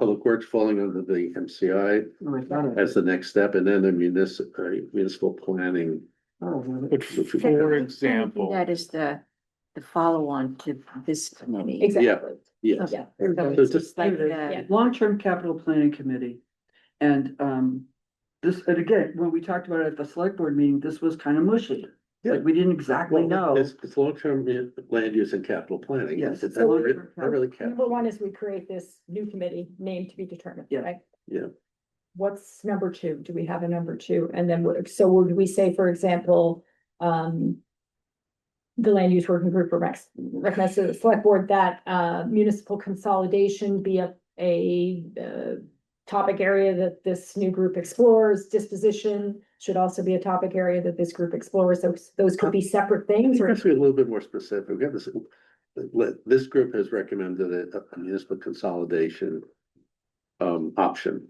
Public Works falling under the MCI Oh, I thought it. as the next step, and then the municipal planning. Oh, well, But for example, That is the follow-on to this committee. Exactly. Yes. Yeah. there we go. So just- Like Yeah. the, Long-term capital planning committee. And this, and again, when we talked about it at the select board meeting, this was kind of mushy. Like, we didn't exactly know. It's long-term land use and capital planning. Yes, it's That long-term really counts. Number one is we create this new committee, name to be determined, Yeah. right? Yeah. What's number two? Do we have a number two? And then, so would we say, for example, the land use working group recommends to the select board that municipal consolidation be a topic area that this new group explores. Disposition should also be a topic area that this group explores. So those could be separate things, or Let's be a little bit more specific. We have this group has recommended a municipal consolidation option.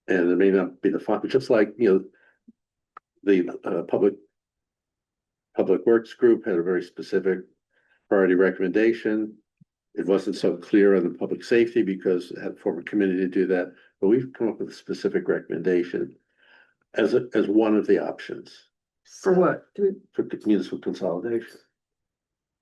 And it may not be defined, just like, the Public Works group had a very specific priority recommendation. It wasn't so clear on the public safety because it had a former committee to do that, but we've come up with a specific recommendation as one of the options For what? for municipal consolidation.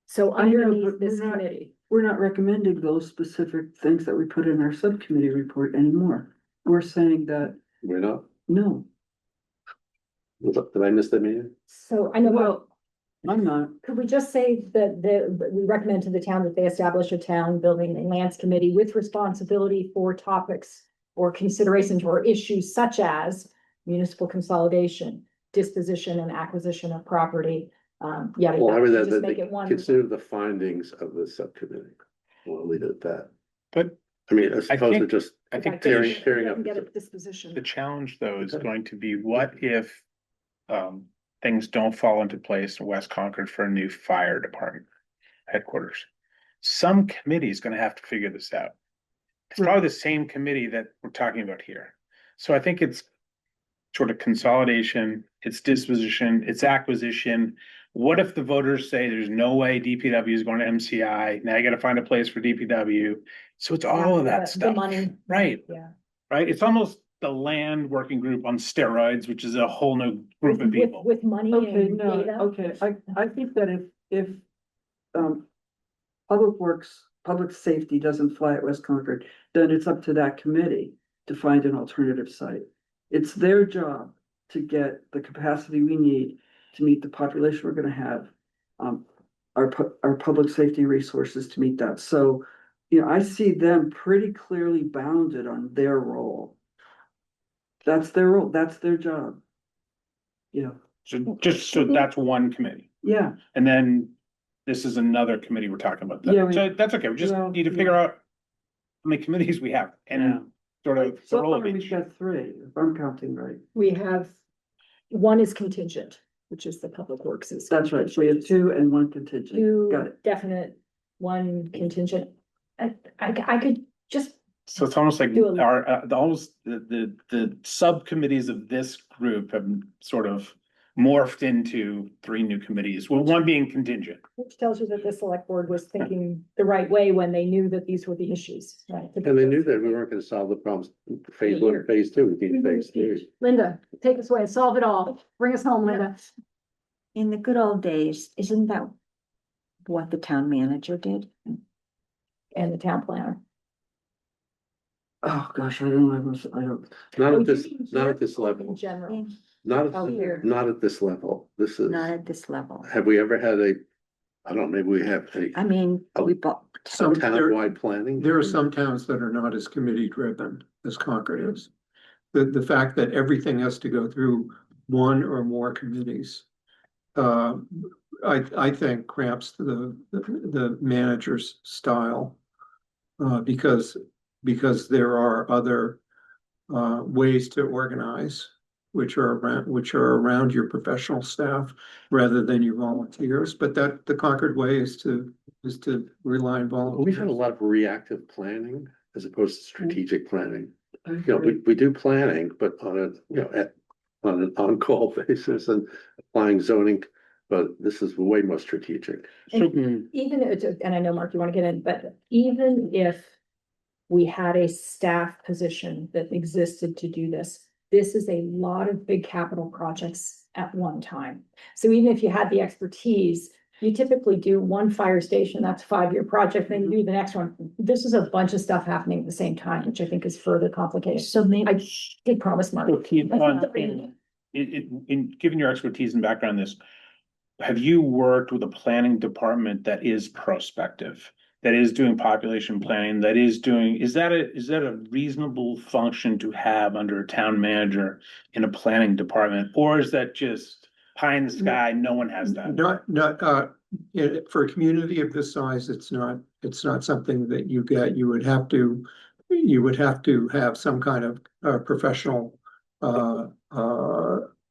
so I know, underneath but this we're not- committee. We're not recommending those specific things that we put in our subcommittee report anymore. We're saying that, We're not, no, did I miss that meeting? So I know, well, I'm not. could we just say that we recommend to the town that they establish a town building and lands committee with responsibility for topics or considerations or issues such as municipal consolidation, disposition and acquisition of property, yada, Well, I mean, yada. Just make it one. consider the findings of the subcommittee. We'll leave it at that. but I mean, as opposed to think- just I think tearing up. Get a disposition. the challenge though is going to be what if things don't fall into place in West Concord for a new fire department headquarters? Some committee is gonna have to figure this out. It's probably the same committee that we're talking about here. So I think it's sort of consolidation, it's disposition, it's acquisition. What if the voters say there's no way DPW is going to MCI? Now you gotta find a place for DPW. So it's all of that The stuff. money. Right, Yeah. right? It's almost the land working group on steroids, which is a whole new group of people. With money Okay, and no, data. okay, I think that if Public Works, public safety doesn't fly at West Concord, then it's up to that committee to find an alternative site. It's their job to get the capacity we need to meet the population we're gonna have. our public safety resources to meet that. So, you know, I see them pretty clearly bounded on their role. That's their role, that's their job. You know, So just so that's one committee. yeah, And then this is another committee we're talking about. Yeah, So that's okay. We just well, need to figure out how many committees we have Yeah. and sort of the so role far of we've each. got three, if I'm counting right. We have, one is contingent, which is the public works is. That's right, so we have two and one contingent, got Two it. definite, one contingent. I could just, So it's almost like Do a- our, the subcommittees of this group have sort of morphed into three new committees, well, one being contingent. which tells you that the select board was thinking the right way when they knew that these were the issues, right? And they knew that we weren't gonna solve the problems, phase one, phase two, we need phase three. Linda, take us away, solve it all, bring us home, Linda. In the good old days, isn't that what the town manager did? And the town planner. Oh, gosh, I don't, Not Oh, at this, you mean not here at this or in level, general. not Oh, at, here. not at this level. This is, Not at this level. have we ever had a, I don't know, maybe we have a I mean, we bought. Some, there, town-wide planning? there are some towns that are not as committee driven as Concord is. The fact that everything has to go through one or more committees. I think cramps the manager's style. Because there are other ways to organize, which are around your professional staff rather than your volunteers. But that the Concord way is to rely on volunteers. We've had a lot of reactive planning as opposed to strategic planning. You know, we do planning, but on a, you know, on an on-call basis and applying zoning, but this is way more strategic. And even, and I know, Mark, you want to get in, but even if we had a staff position that existed to do this, this is a lot of big capital projects at one time. So even if you had the expertise, you typically do one fire station, that's a 5-year project, then you do the next one. This is a bunch of stuff happening at the same time, which I think is further complicated. So maybe. I did promise, Mark. So Keith, in given your expertise and background in this, have you worked with a planning department that is prospective, that is doing population planning, that is doing, is that a reasonable function to have under a town manager in a planning department? Or is that just pie in the sky, no one has that? For a community of this size, it's not something that you get. You would have to have some kind of professional,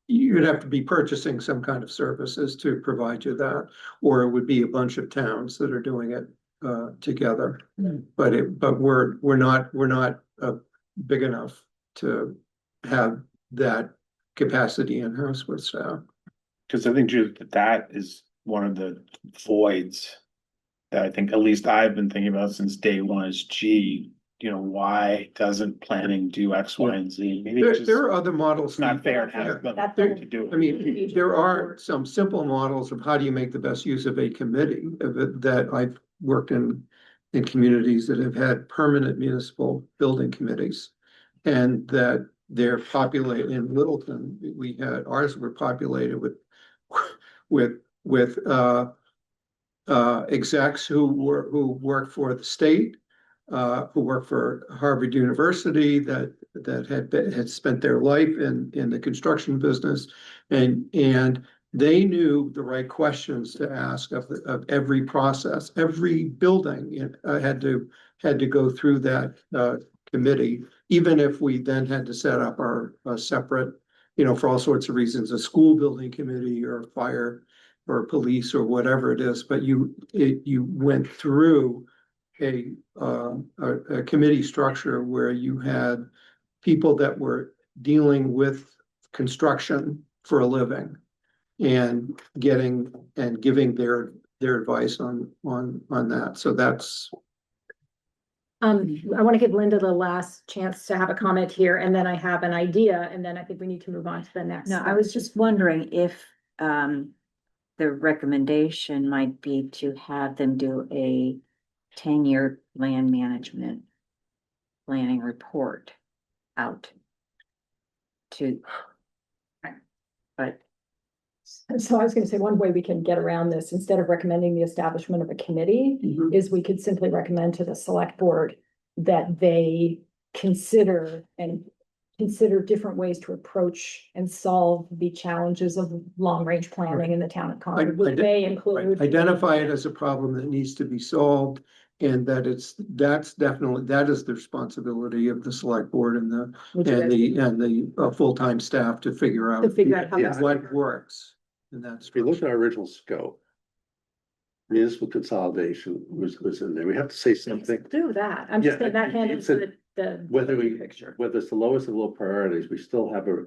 you'd have to be purchasing some kind of services to provide you that, or it would be a bunch of towns that are doing it together. But we're not big enough to have that capacity in-house with staff. Because I think, Judith, that is one of the voids that I think at least I've been thinking about since day one is, gee, you know, why doesn't planning do X, Y, and Z? Maybe it's just There are other models. it's not fair to have them That's to do I it. mean, there are some simple models of how do you make the best use of a committee that I've worked in communities that have had permanent municipal building committees. And that they're populated in Littleton. We had ours were populated with execs who work for the state, who work for Harvard University that had spent their life in the construction business, and they knew the right questions to ask of every process. Every building had to go through that committee, even if we then had to set up our separate, you know, for all sorts of reasons, a school building committee or fire or police or whatever it is. But you went through a committee structure where you had people that were dealing with construction for a living and giving their advice on that. So that's. I want to give Linda the last chance to have a comment here, and then I have an idea, and then I think we need to move on to the next. No, I was just wondering if the recommendation might be to have them do a 10-year land management planning report out to, but So I was gonna say, one way we can get around this, instead of recommending the establishment of a committee, Mhm. is we could simply recommend to the select board that they consider different ways to approach and solve the challenges of long-range planning in the town of Concord, which may include. Identify it as a problem that needs to be solved. And that that's definitely, that is the responsibility of the select board and Which you guys- the full-time staff to figure out. To figure out how Yeah. that's. What works. And that's. If you look at our original scope, municipal consolidation was in there. We have to say something. Do that. I'm just Yeah, saying that hand it's into the. Whether we, Picture. whether it's the lowest of low priorities, we still have a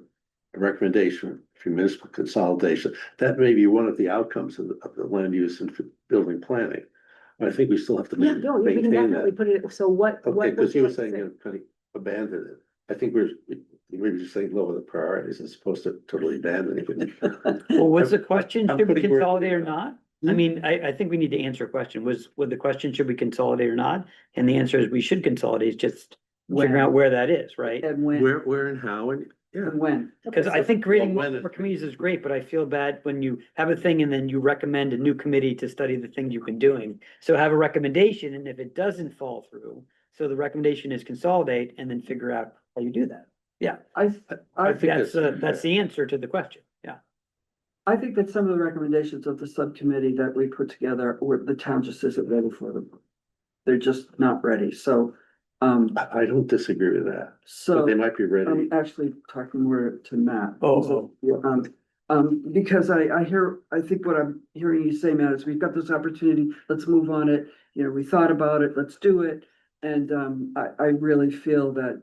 recommendation for municipal consolidation. That may be one of the outcomes of the land use and building planning. I think we still have to Yeah, no, we can maintain definitely that. put it, so what? Okay, what because would you were like to saying say? you kind of abandoned it. I think we were just saying lower the priorities as opposed to totally abandoning it. Well, what's the question? I'm Should we putting words consolidate or in your not? I mean, I think we need to answer a question. Was the question, should we consolidate or not? And the answer is we should consolidate, it's just figuring When? out where that is, right? And when, Where and how and, yeah. and when, Because I think creating Well, when multiple it- committees is great, but I feel bad when you have a thing and then you recommend a new committee to study the thing you've been doing. So have a recommendation, and if it doesn't fall through, so the recommendation is consolidate and then figure out how you do that. I think That's the answer to the question, yeah. I think that some of the recommendations of the subcommittee that we put together, or the town just isn't ready for them. They're just not ready, so, I don't disagree with that, but so they might be ready. I'm actually talking more to Matt. Oh. Because I think what I'm hearing you say, Matt, is we've got this opportunity, let's move on it, you know, we thought about it, let's do it. And, I really feel that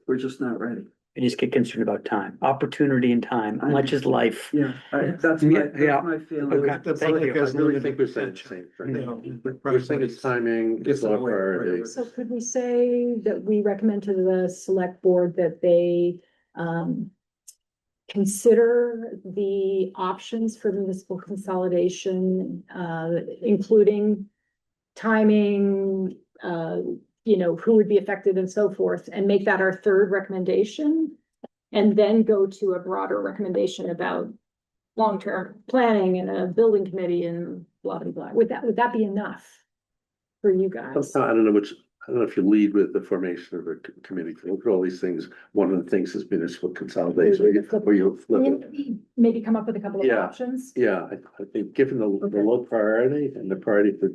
we're just not ready. I just get concerned about time, opportunity and time, much is life. Yeah, that's Yeah. my feeling. Okay. The Thank public you. has I really limited think we're saying the attention. same thing. No, We're saying it's timing, it's low priority. So could we say that we recommend to the select board that they, consider the options for municipal consolidation, including timing, who would be affected and so forth, and make that our third recommendation? And then go to a broader recommendation about long-term planning and a building committee and blah, blah, blah. Would that be enough for you guys? I don't know if you lead with the formation of a committee. Look at all these things. One of the things is municipal consolidation, or you flip it. Maybe come up with a couple of Yeah. options. Yeah, I think given the Okay. low priority and the priority for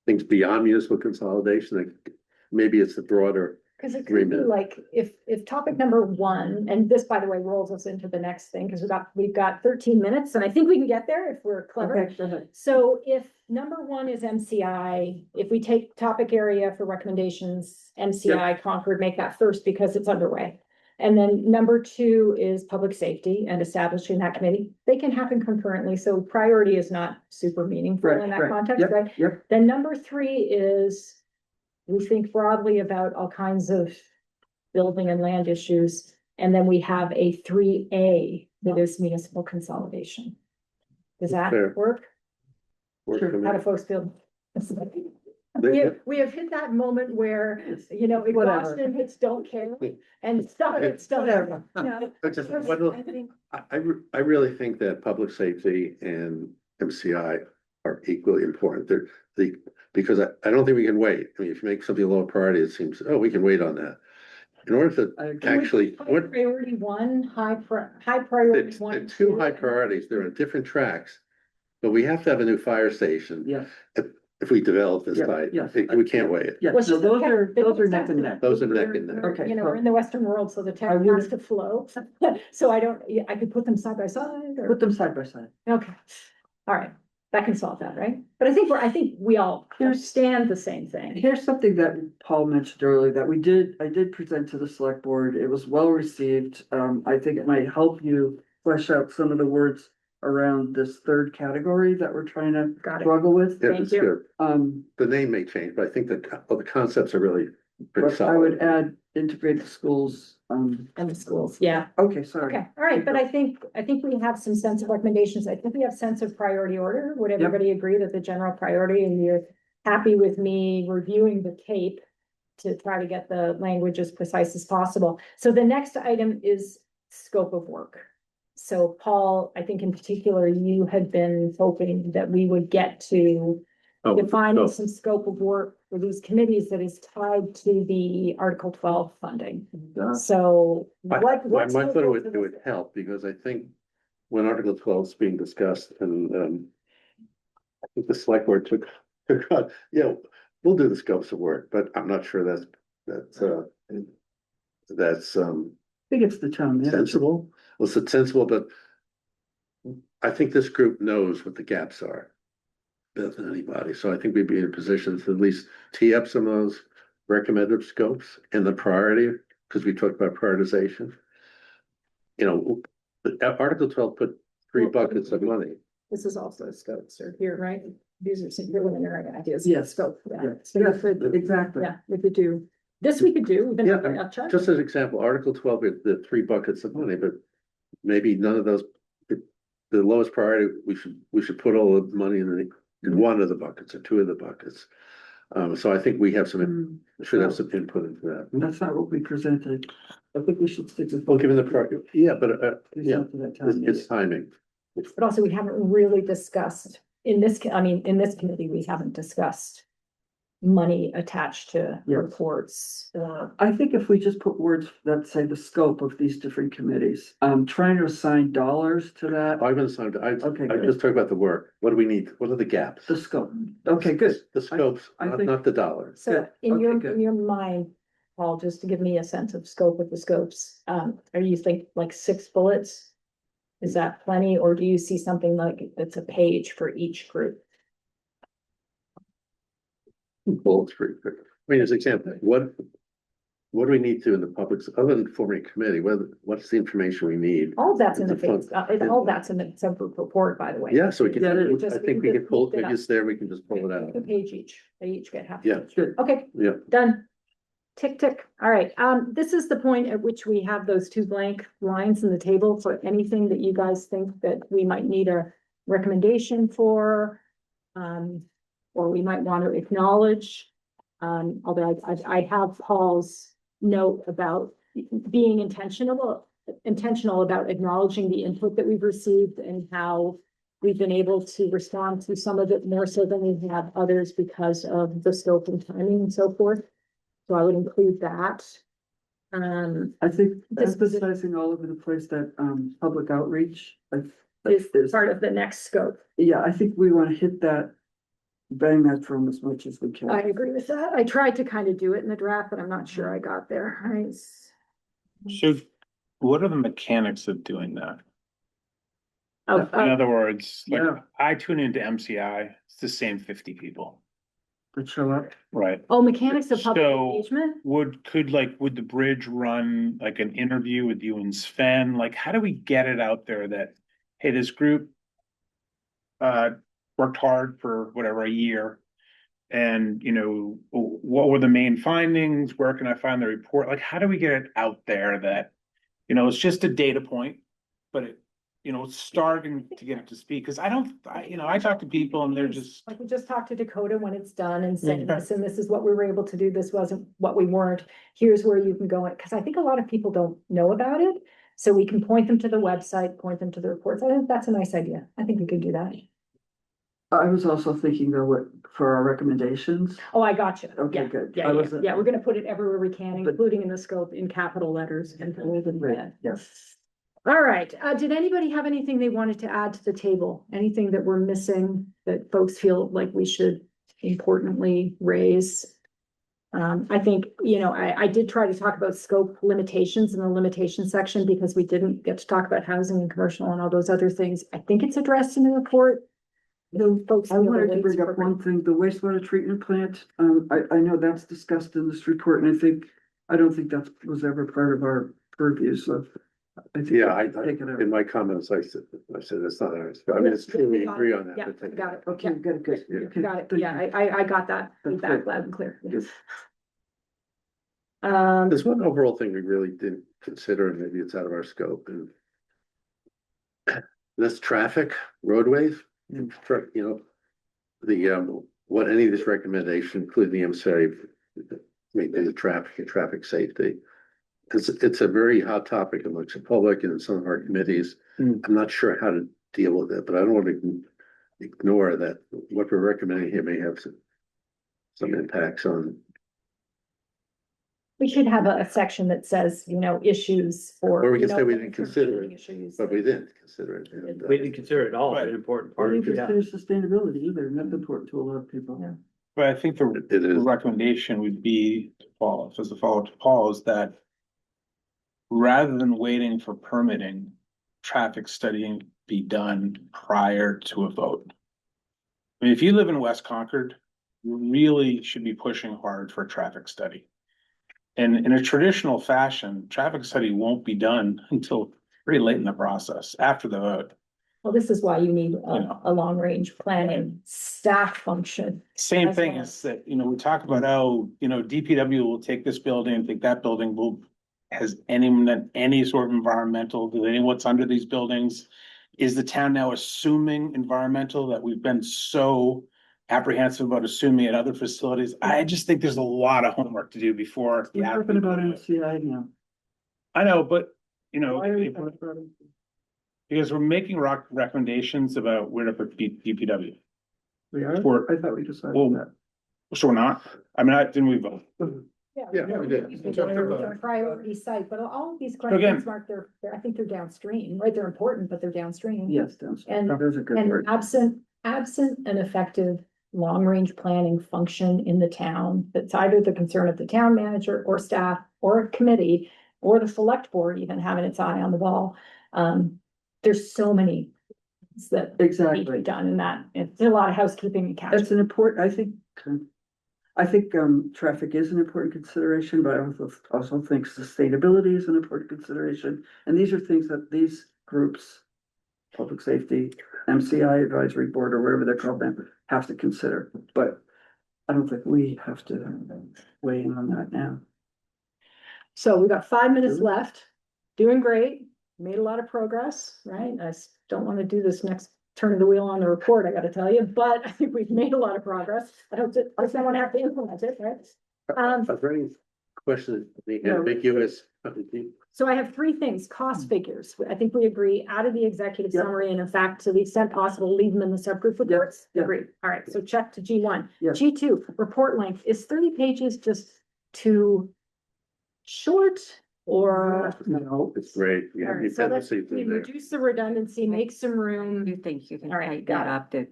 things beyond municipal consolidation, like maybe it's the broader. Because it could be Agreement. like, if topic number one, and this, by the way, rolls us into the next thing, because we've got 13 minutes, and I think we can get there if we're clever. Okay, go ahead. So if number one is MCI, if we take topic area for recommendations, MCI Concord, make that first because it's underway. And then number two is public safety and establishing that committee. They can happen concurrently, so priority is not super meaningful in that context, Yep, right? Yep, Then number three is, we think broadly about all kinds of building and land issues. And then we have a 3A that is municipal consolidation. Does that Fair. work? Work for me. How do folks feel? They- We have hit that moment where, Whatever. exhaustion hits don't care and stuff, it's still there. But just one I really think that public safety and MCI are equally important. Because I don't think we can wait. I mean, if you make something a low priority, it seems, oh, we can wait on that. In order to I agree. actually, High what, Priority one, high priority the one. two high priorities, they're on different tracks. But we have to have a new fire station yes, if we develop this Yeah, site. yes. We can't wait. yes, Well, it's so just the those tech- are neck and neck. Those are neck and neck. Okay, We're in the Western world, so the I tech would- has to flow. So I could put them side by side or. Put them side by side. Okay, all right, that can solve that, right? But I think we all understand the same thing. Here's something that Paul mentioned earlier that I did present to the select board. It was well received. I think it might help you flesh out some of the words around this third category that we're trying to Got it. struggle with. Yeah, Thank it's you. good. The name may change, but I think the concepts are really pretty But I would solid. add integrate the schools, And the schools, yeah, okay, sorry. okay, all right, but I think we have some sense of recommendations. I think we have sense of priority order. Would everybody agree that the general priority, and you're happy with me reviewing the tape to try to get the language as precise as possible? So the next item is scope of work. So Paul, I think in particular, you had been hoping that we would get to Oh, defining oh, some scope of work for these committees that is tied to the Article 12 funding. So I what? thought it would help, because I think when Article 12 is being discussed, and I think the select board took, we'll do the scopes of work, but I'm not sure that's I think it's the town manager. sensible. Well, it's sensible, but I think this group knows what the gaps are better than anybody. So I think we'd be in a position to at least tee up some of those recommended scopes and the priority, because we talked about prioritization. You know, Article 12 put 3 buckets of money. This is also scopes are here, right? These are some preliminary ideas. Yes. Scope, yeah. Yeah. So we Yes, could, exactly. yeah, we could do, this we could do. even Yeah, though I've tried. Just as an example, Article 12, the 3 buckets of money, but maybe none of those, the lowest priority, we should put all the money in one of the buckets or 2 of the buckets. So I think we have should have some input into that. That's not what we presented. I think we should stick with. Well, given the priority, yeah, but yeah, It's it's timing. But also we haven't really discussed in this, in this committee, we haven't discussed money attached to Yeah. reports or. I think if we just put words that say the scope of these different committees, trying to assign dollars to that, I haven't signed, Okay, I good. just talked about the work. What do we need? What are the gaps? the scope. Okay, good. The scopes, I not think- not the dollars. So Good. in Okay, good. your mind, Paul, just to give me a sense of scope of the scopes, are you think like 6 bullets? Is that plenty, or do you see something like that's a page for each group? Bullets for, I mean, as an example, what do we need to in the public, other than forming a committee, what's the information we need? All of that's in the It's a phase, all of that's in the separate report, by the way. Yeah, so we can, Yeah, it I is. think we can pull, Just- if it's there, we can just pull it A out. page each, they each get half. a Yeah. page. Good. Okay, Yeah, done. Tick, tick. All right, this is the point at which we have those 2 blank lines in the table for anything that you guys think that we might need a recommendation for. Or we might want to acknowledge. Although I have Paul's note about being intentional about acknowledging the input that we've received and how we've been able to respond to some of it more so than we have others because of the scope and timing and so forth. So I would include that. I think This- emphasizing all over the place that, public outreach. Is part of the next scope. Yeah, I think we want to hit that, bang that drum as much as we can. I agree with that. I tried to kind of do it in the draft, but I'm not sure I got there. So what are the mechanics of doing that? Oh, In other words, like Yeah. I tune into MCI, it's the same 50 people, Let's show up. right? oh, mechanics of public So- engagement? Would the bridge run like an interview with you and Sven? Like, how do we get it out there that, hey, this group worked hard for whatever, a year? And, what were the main findings? Where can I find the report? Like, how do we get it out there that, it's just a data point, but it's starting to get up to speed? Cause I talk to people and they're just, Like we just talked to Dakota when it's done and saying Yeah. this, and this is what we were able to do. This wasn't what we weren't. Here's where you can go. Cause I think a lot of people don't know about it. So we can point them to the website, point them to the reports. I think that's a nice idea. I think we could do that. I was also thinking though, for our recommendations. Oh, I got you. Okay, Yeah, good. Yeah, I yeah, wasn't- yeah. We're gonna put it everywhere we can, But- including in the scope in capital letters and bold and Right, red. yes. All right, did anybody have anything they wanted to add to the table? Anything that we're missing that folks feel like we should importantly raise? I think, I did try to talk about scope limitations in the limitation section because we didn't get to talk about housing and commercial and all those other things. I think it's addressed in the report. The folks. I feel wanted that to it's bring up appropriate. one thing, the wastewater treatment plant. I know that's discussed in this report and I don't think that was ever part of our purview, so. I think yeah, we can take it out. in my comments, I said it's not our, I mean, it's true, we agree on that. Yeah, but take it got out. it. Okay, Yeah. good, good. Yeah. Okay, Got it. thank Yeah, you. I got that That's feedback good. loud and clear. Good. There's one overall thing we really didn't consider, and maybe it's out of our scope, and that's traffic, roadways, what any of this recommendation, including the MCA, maintain the traffic and traffic safety. it's a very hot topic amongst the public and in some of our committees. Mm. I'm not sure how to deal with it, but I don't want to ignore that what we're recommending here may have some impacts on. We should have a section that says, you know, issues for. Or we you can know, say we didn't consider it, issues. but we didn't consider it. And, We didn't consider it all, Right. an important I part. didn't Yeah. consider sustainability either, and that's important to a lot of people. Yeah. But I think the It is. recommendation would be, to follow, as a follow-up to Paul, is that rather than waiting for permitting, traffic studying be done prior to a vote. I mean, if you live in West Concord, you really should be pushing hard for a traffic study. And in a traditional fashion, traffic study won't be done until pretty late in the process, after the vote. Well, this is why you need know. a long range planning staff function. Same As thing well. is that, you know, we talk about, oh, you know, DPW will take this building, take that building, has anyone done any sort of environmental, do they know what's under these buildings? Is the town now assuming environmental that we've been so apprehensive about assuming at other facilities? I just think there's a lot of homework to do before. We're talking about MCI now. I know, but, you know, Why are we talking about it? because we're making recommendations about where to put DPW. We are? For- I thought we decided Well, that. So we're not, I mean, didn't we vote? Yeah, we did. They're a priority site, but all of these again- questions, Mark, I think they're downstream, right? They're important, but they're downstream. Yes, And- there's a good And word. absent an effective long-range planning function in the town, that's either the concern of the town manager or staff or a committee or the select board even having its eye on the ball. There's so many things that need to Exactly. be done in that. It's a lot of housekeeping and catch. That's an important, I think, traffic is an important consideration, but I also think sustainability is an important consideration. And these are things that these groups, public safety, MCI advisory board, or whatever they're called then, have to consider. But I don't think we have to weigh in on that now. So we've got 5 minutes left, doing great, made a lot of progress, right? Don't want to do this next turn of the wheel on the report, I gotta tell you, but I think we've made a lot of progress. I just don't want to have to implement it, right? Are there any questions, the No. ambiguous? So I have 3 things, cost figures. I think we agree, out of the executive Yep. summary, and in fact, to the extent possible, leave them in the subgroup reports. Yep. Agree. All right, so check to G1. Yep. G2, report length. Is 30 pages just too short or? No, It's great. You All have right, so let's dependencies in there. reduce the redundancy, make some I room. do think you can All right, tighten got that it. up, that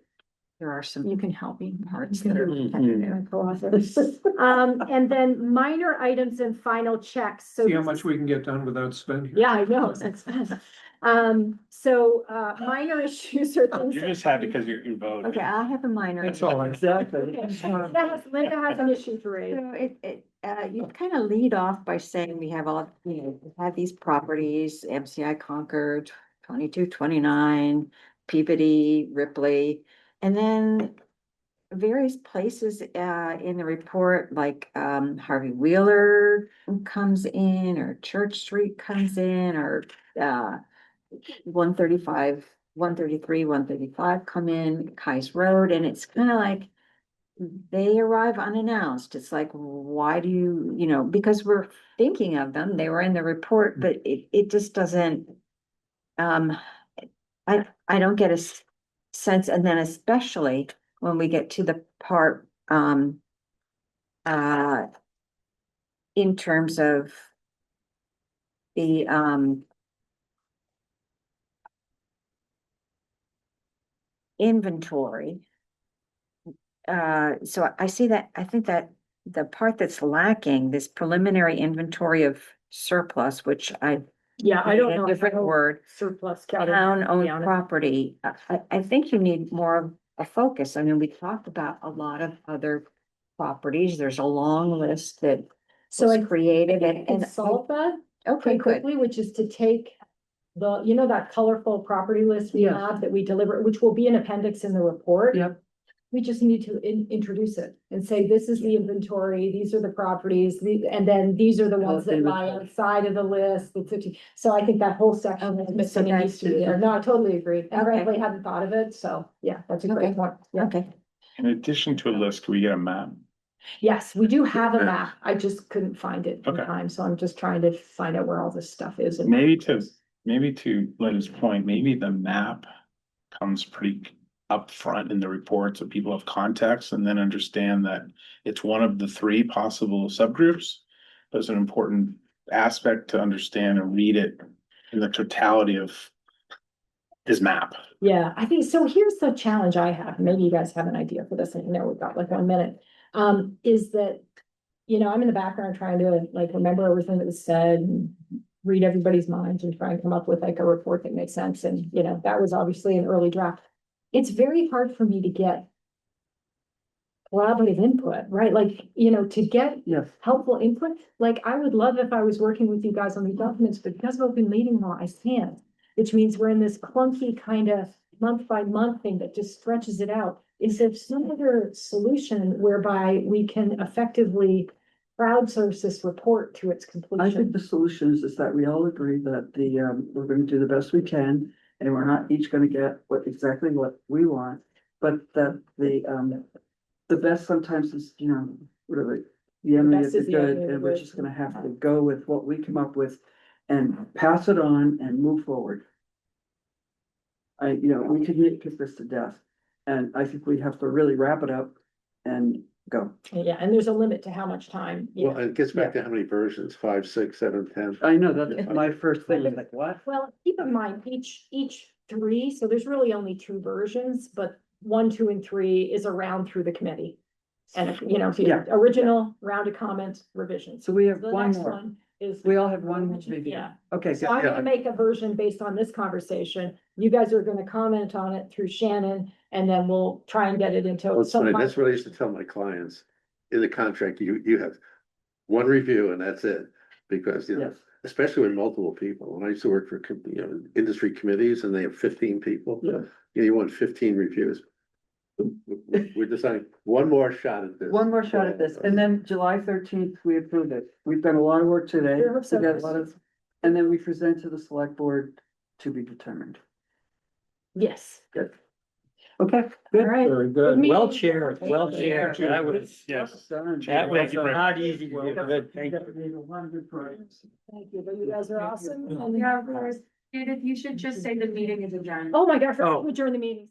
there are some You can help me. parts You can that are. do it. Mhm. And then minor items and final checks. So See how this much is- we can get done without spending. Yeah, I know, that's fast. Minor issues are things. You're just happy because you're voting. Okay, I have a minor. That's all. exactly. Okay. Linda has an issue to raise. So you kind of lead off by saying we have all, we have these properties, MCI Concord, 2229, Peabody, Ripley. And then various places in the report, like Harvey Wheeler comes in, or Church Street comes in, or 135, 133, 135 come in, Kais Road, and it's kind of like they arrive unannounced. It's like, why do you, because we're thinking of them, they were in the report, but it just doesn't, I don't get a sense, and then especially when we get to the part, in terms of the, inventory. So I see that, I think that the part that's lacking, this preliminary inventory of surplus, which Yeah, I don't know. a different word, Surplus. category, town-owned honest. property. I think you need more of a focus. I mean, we talked about a lot of other properties. There's a long list that So was I created can solve that okay, pretty good. quickly, which is to take that colorful property list we Yes. have that we deliver, which will be an appendix in the report. Yep. We just need to introduce it and say, this is the inventory, these are the properties, and then these are the ones that lie Inventory. outside of the list, the 50. So I think that whole section is Okay, missing so and needs to be that's- there. No, I totally agree. I Okay. frankly hadn't thought of it, so yeah, that's a Okay. great point. Yeah. Okay, In addition to a list, can we get a map? Yes, we do have a map. I just couldn't find it in Okay. time, so I'm just trying to find out where all this stuff is. and- Maybe to Linda's point, maybe the map comes pretty upfront in the report, so people have context and then understand that it's one of the three possible subgroups. That's an important aspect to understand and read it in the totality of this map. Yeah, I think, so here's the challenge I have, maybe you guys have an idea for this, and I know we've got like 1 minute. Is that, I'm in the background trying to like remember everything that was said and read everybody's minds and try and come up with like a report that makes sense, and that was obviously an early draft. It's very hard for me to get collaborative input, right? Like, to get Yes. helpful input. Like, I would love if I was working with you guys on these documents, but because of open meeting law, I can't. Which means we're in this clunky kind of month by month thing that just stretches it out. Is there some other solution whereby we can effectively crowdsource this report to its I think completion? the solution is that we all agree that we're gonna do the best we can, and we're not each gonna get exactly what we want. But that the best sometimes is, really, the enemy of best the is the good, enemy of the and we're good. just gonna have to go with what we come up with and pass it on and move forward. We could nitpick this to death, and I think we have to really wrap it up and go. Yeah, and there's a limit to how much time, Well, it gets back to how many versions, 5, 6, 7, 10. I know, that's my first thing, is like, what? Well, keep in mind, each three, so there's really only two versions, but 1, 2, and 3 is around through the committee. And if you Yeah. original, round of comments, revisions. So we have The one next more. one is. We all have one more review. Yeah. Okay, So good. I'm gonna make a version based on this conversation. You guys are gonna comment on it through Shannon, and then we'll try and get it into. Well, it's some funny, kind- that's what I used to tell my clients. In the contract, you have one review and that's it. Because, Yes. especially with multiple people. When I used to work for, industry committees and they have 15 people. Yeah. You want 15 reviews. We're deciding one more shot at this. One more shot at this, and then July 13th, we approve it. We've done a lot of work today. Sure, hope so. We got a lot of, and then we present to the select board to be determined. Yes. Good. Okay, All good. right. Very Good meeting. Well chaired, well chaired. That was, Yes. Done. that was Thank you very not easy to do. Good, thank you. Thank you, but you guys are awesome. Yeah, of course. Judith, you should just say the meeting is adjourned. Oh my gosh, I forgot Oh. to adjourn the meeting.